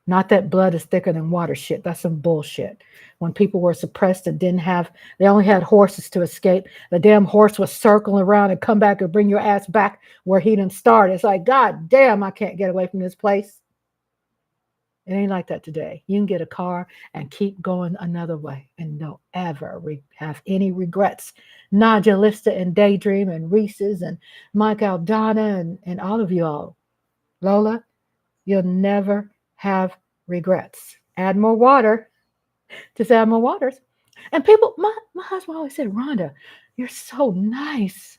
Not that blood is thicker than water shit. That's some bullshit. When people were suppressed and they only had horses to escape. The damn horse was circling around and come back and bring your ass back where he didn't start. It's like, God damn, I can't get away from this place. It ain't like that today. You can get a car and keep going another way and don't ever have any regrets. Naja Lista and Daydream and Reese's and Mike Aldana and all of you all. Lola, you'll never have regrets. Add more water. Just add more waters. And people, my husband always said, Rhonda, you're so nice.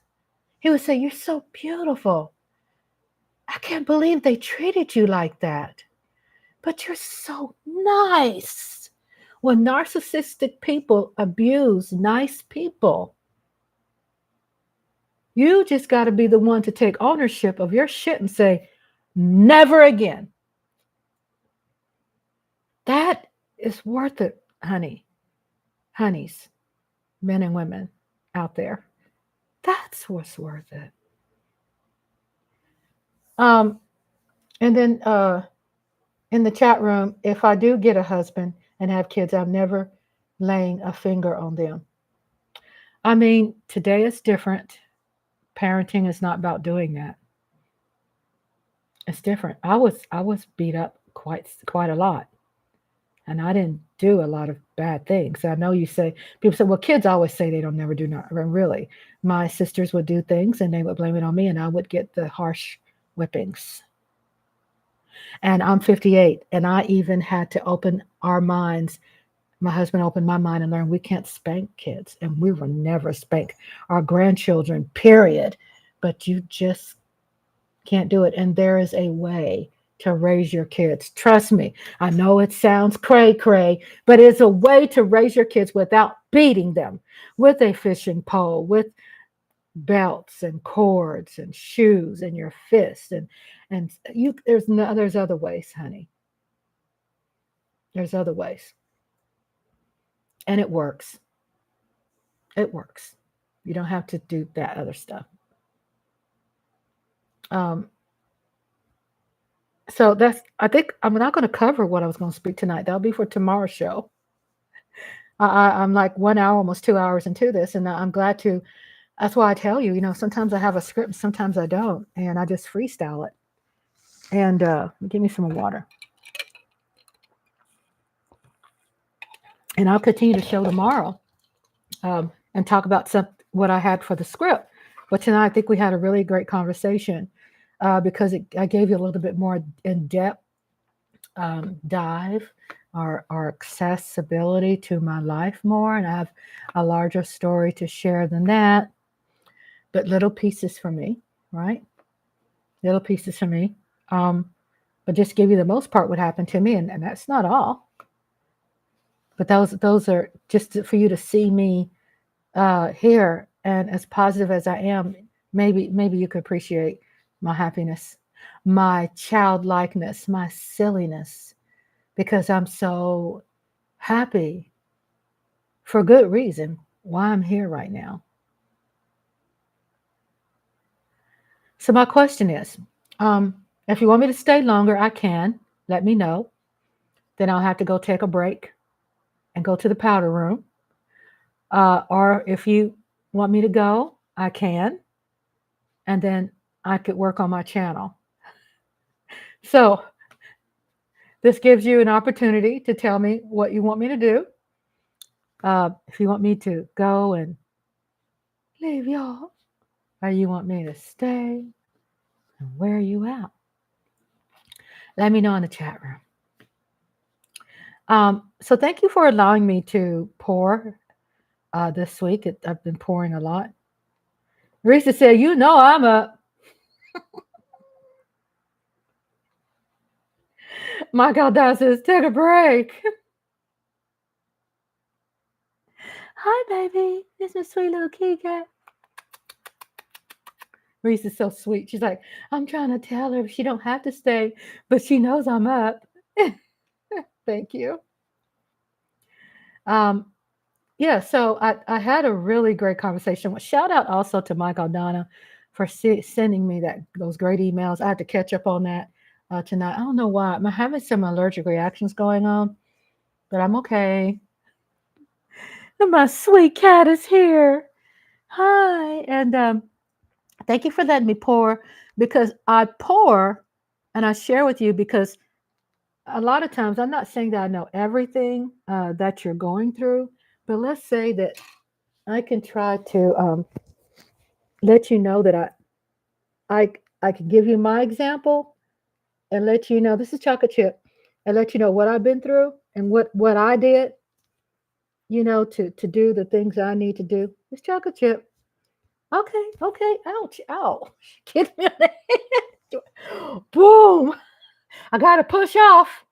He would say, you're so beautiful. I can't believe they treated you like that. But you're so nice. When narcissistic people abuse nice people, you just got to be the one to take ownership of your shit and say, never again. That is worth it, honeys, men and women out there. That's what's worth it. And then in the chat room, if I do get a husband and have kids, I'm never laying a finger on them. I mean, today is different. Parenting is not about doing that. It's different. I was beat up quite a lot, and I didn't do a lot of bad things. I know people say, well, kids always say they don't never do not. Really, my sisters would do things and they would blame it on me, and I would get the harsh whippings. And I'm 58, and I even had to open our minds. My husband opened my mind and learned we can't spank kids, and we will never spank our grandchildren, period. But you just can't do it. And there is a way to raise your kids. Trust me. I know it sounds cray, but it's a way to raise your kids without beating them with a fishing pole, with belts and cords and shoes and your fist and there's other ways, honey. There's other ways. And it works. It works. You don't have to do that other stuff. So I think I'm not going to cover what I was going to speak tonight. That'll be for tomorrow's show. I'm like 1 hour, almost 2 hours into this, and I'm glad to. That's why I tell you, sometimes I have a script, and sometimes I don't, and I just freestyle it. And give me some water. And I'll continue to show tomorrow and talk about what I had for the script. But tonight, I think we had a really great conversation because I gave you a little bit more in-depth dive or accessibility to my life more. And I have a larger story to share than that. But little pieces for me, right? Little pieces for me. But just give you the most part what happened to me. And that's not all. But those are just for you to see me here. And as positive as I am, maybe you could appreciate my happiness, my childlikeness, my silliness, because I'm so happy for good reason why I'm here right now. So my question is, if you want me to stay longer, I can. Let me know. Then I'll have to go take a break and go to the powder room. Or if you want me to go, I can. And then I could work on my channel. So this gives you an opportunity to tell me what you want me to do. If you want me to go and leave y'all, or you want me to stay and wear you out, let me know in the chat room. So thank you for allowing me to pour this week. I've been pouring a lot. Risa said, I'm up. Michael Dow says, take a break. Hi, baby. This is sweet little kitty cat. Reese is so sweet. She's like, I'm trying to tell her she don't have to stay, but she knows I'm up. Thank you. Yeah, so I had a really great conversation. Shout out also to Mike Aldana for sending me those great emails. I had to catch up on that. tonight. I don't know why. I'm having some allergic reactions going on, but I'm okay. And my sweet cat is here. Hi. And thank you for letting me pour because I pour and I share with you because a lot of times I'm not saying that I know everything that you're going through, but let's say that I can try to let you know that I, I can give you my example and let you know this is chocolate chip and let you know what I've been through and what I did, to do the things I need to do. It's chocolate chip. Okay, okay. Ouch, ow. Get me on the head. Boom. I gotta push off.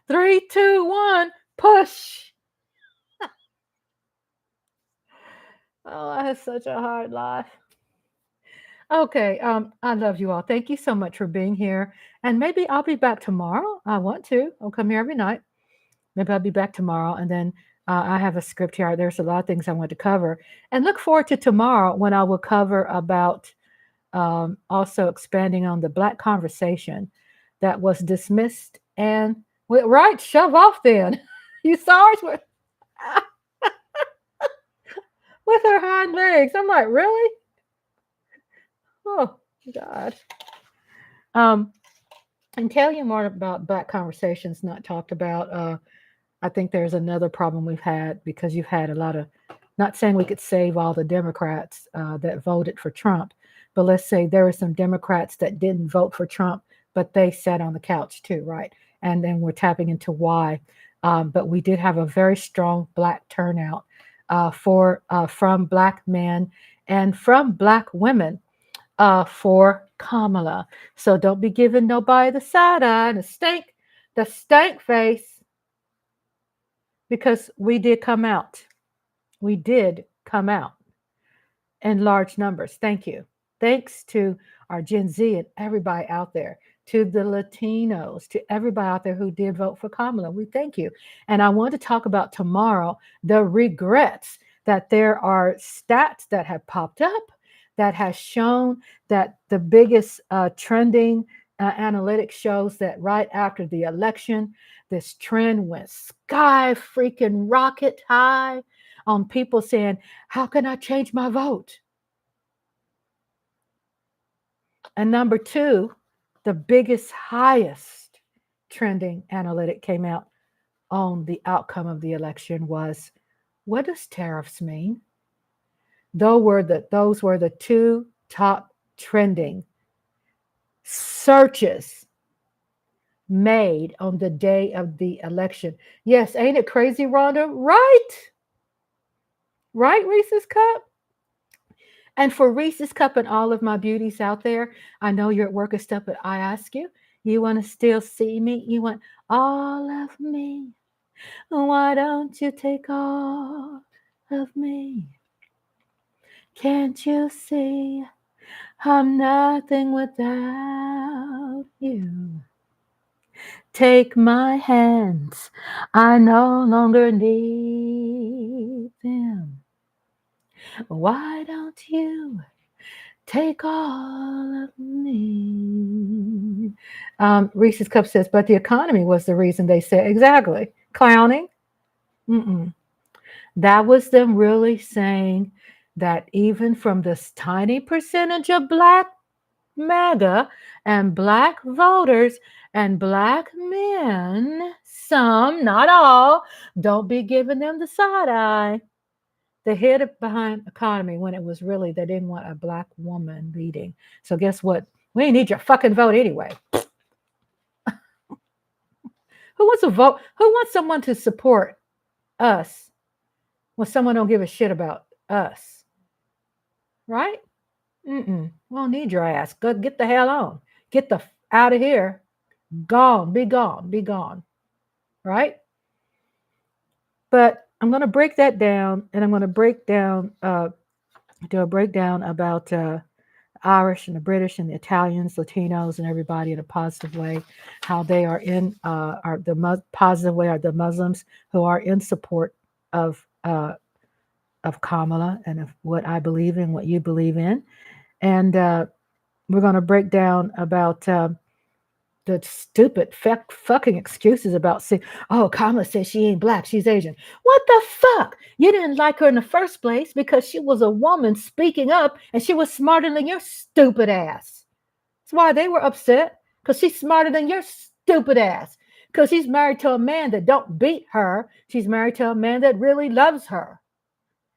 Three, two, one, push. Oh, I have such a hard life. Okay, I love you all. Thank you so much for being here. And maybe I'll be back tomorrow. I want to. I'll come here every night. Maybe I'll be back tomorrow. And then I have a script here. There's a lot of things I want to cover. And look forward to tomorrow when I will cover about also expanding on the Black conversation that was dismissed and went right, shove off then. You saw us with her hind legs. I'm like, really? Oh, God. Um, and tell you more about Black conversations not talked about. I think there's another problem we've had because you've had a lot of, not saying we could save all the Democrats that voted for Trump, but let's say there were some Democrats that didn't vote for Trump, but they sat on the couch too, right? And then we're tapping into why. But we did have a very strong Black turnout from Black men and from Black women for Kamala. So don't be giving nobody the side eye and the stank face, because we did come out. We did come out in large numbers. Thank you. Thanks to our Gen Z and everybody out there, to the Latinos, to everybody out there who did vote for Kamala. We thank you. And I want to talk about tomorrow the regrets that there are stats that have popped up that has shown that the biggest trending analytics shows that right after the election, this trend went sky freaking rocket high on people saying, how can I change my vote? And number two, the biggest, highest trending analytic came out on the outcome of the election was, what does tariffs mean? Those were the two top trending searches made on the day of the election. Yes, ain't it crazy, Rhonda? Right? Right, Reese's Cup? And for Reese's Cup and all of my beauties out there, I know you're at work and stuff, but I ask you, you want to still see me? You want all of me? Why don't you take all of me? Can't you see I'm nothing without you? Take my hands, I no longer need them. Why don't you take all of me? Reese's Cup says, but the economy was the reason they said. Exactly. Clowning. Mm-mm. That was them really saying that even from this tiny percentage of Black MAGA and Black voters and Black men, some, not all, don't be giving them the side eye. They hid it behind economy when it was really they didn't want a Black woman leading. So guess what? We ain't need your fucking vote anyway. Who wants to vote? Who wants someone to support us when someone don't give a shit about us? Right? Mm-mm. We don't need your ass. Go get the hell on. Get the out of here. Gone. Be gone. Be gone. Right? But I'm going to break that down, and I'm going to do a breakdown about Irish and the British and the Italians, Latinos, and everybody in a positive way. How they are positive way are the Muslims who are in support of Kamala and of what I believe in, what you believe in, and we're going to break down about the stupid fucking excuses about saying, oh, Kamala says she ain't black, she's Asian. What the fuck? You didn't like her in the first place because she was a woman speaking up and she was smarter than your stupid ass. That's why they were upset, because she's smarter than your stupid ass. Because she's married to a man that don't beat her. She's married to a man that really loves her.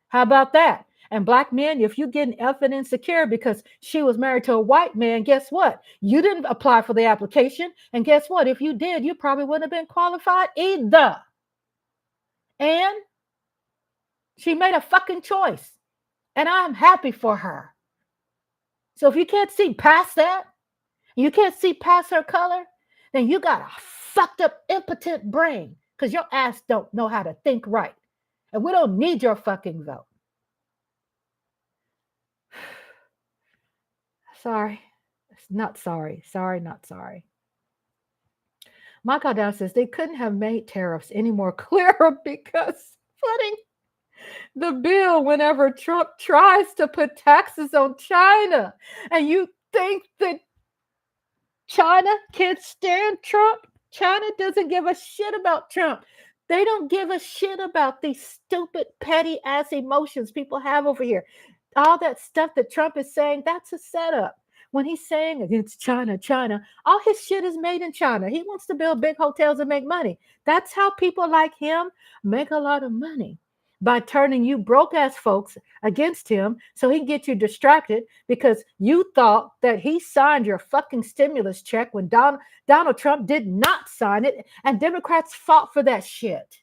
How about that? And black men, if you getting effing insecure because she was married to a white man, guess what? You didn't apply for the application. And guess what? If you did, you probably wouldn't have been qualified either. And she made a fucking choice. And I'm happy for her. So if you can't see past that, you can't see past her color, then you got a fucked up, impotent brain because your ass don't know how to think right. And we don't need your fucking vote. Sorry. Not sorry. Sorry, not sorry. Michael Dow says they couldn't have made tariffs any more clearer because putting the bill whenever Trump tries to put taxes on China. And you think that China can't stand Trump? China doesn't give a shit about Trump. They don't give a shit about these stupid, petty ass emotions people have over here. All that stuff that Trump is saying, that's a setup. When he's saying against China, all his shit is made in China. He wants to build big hotels and make money. That's how people like him make a lot of money, by turning you broke ass folks against him so he can get you distracted because you thought that he signed your fucking stimulus check when Donald Trump did not sign it, and Democrats fought for that shit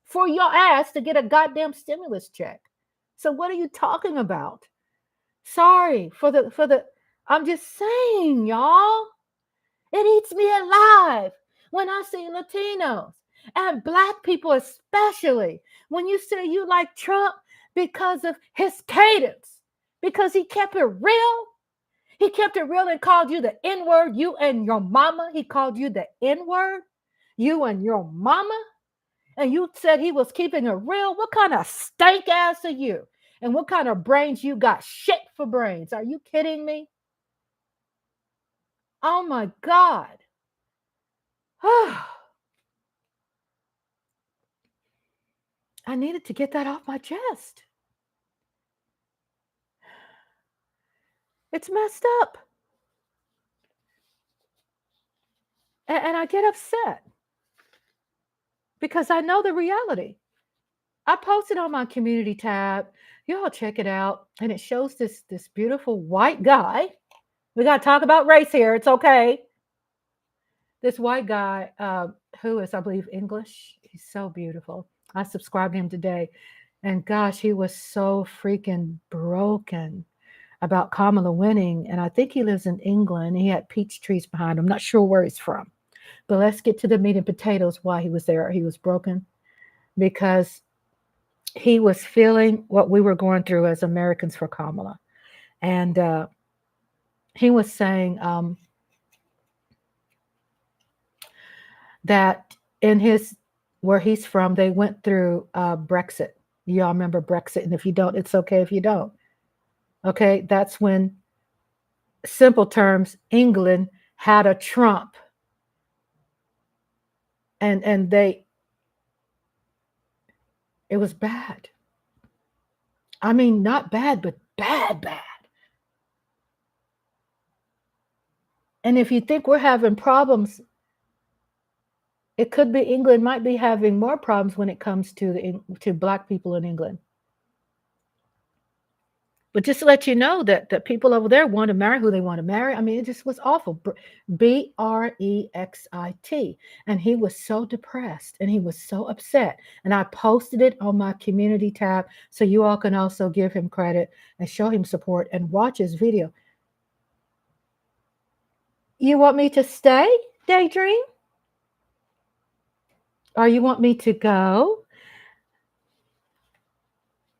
for your ass to get a goddamn stimulus check. So what are you talking about? Sorry for the I'm just saying, y'all. It eats me alive when I see Latinos and black people, especially when you say you like Trump because of his cadence, because he kept it real. He kept it real and called you the N-word, you and your mama. He called you the N-word, you and your mama. And you said he was keeping it real. What kind of stank ass are you? And what kind of brains you got? Shit for brains. Are you kidding me? Oh my God. I needed to get that off my chest. It's messed up. And I get upset because I know the reality. I posted on my community tab. You all check it out. And it shows this beautiful white guy. We got to talk about race here. It's okay. This white guy who is, I believe, English. He's so beautiful. I subscribed to him today. And gosh, he was so freaking broken about Kamala winning. And I think he lives in England. He had peach trees behind him. I'm not sure where he's from. But let's get to the meat and potatoes why he was there. He was broken because he was feeling what we were going through as Americans for Kamala. And he was saying that in where he's from, they went through Brexit. Y'all remember Brexit? And if you don't, it's okay if you don't. Okay, that's when, simple terms, England had a Trump. And it was bad. I mean, not bad, but bad. And if you think we're having problems, it could be England might be having more problems when it comes to black people in England. But just to let you know that people over there want to marry who they want to marry. I mean, it just was awful. Brexit. And he was so depressed and he was so upset. And I posted it on my community tab so you all can also give him credit and show him support and watch his video. You want me to stay, Daydream? Or you want me to go?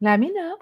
Let me know.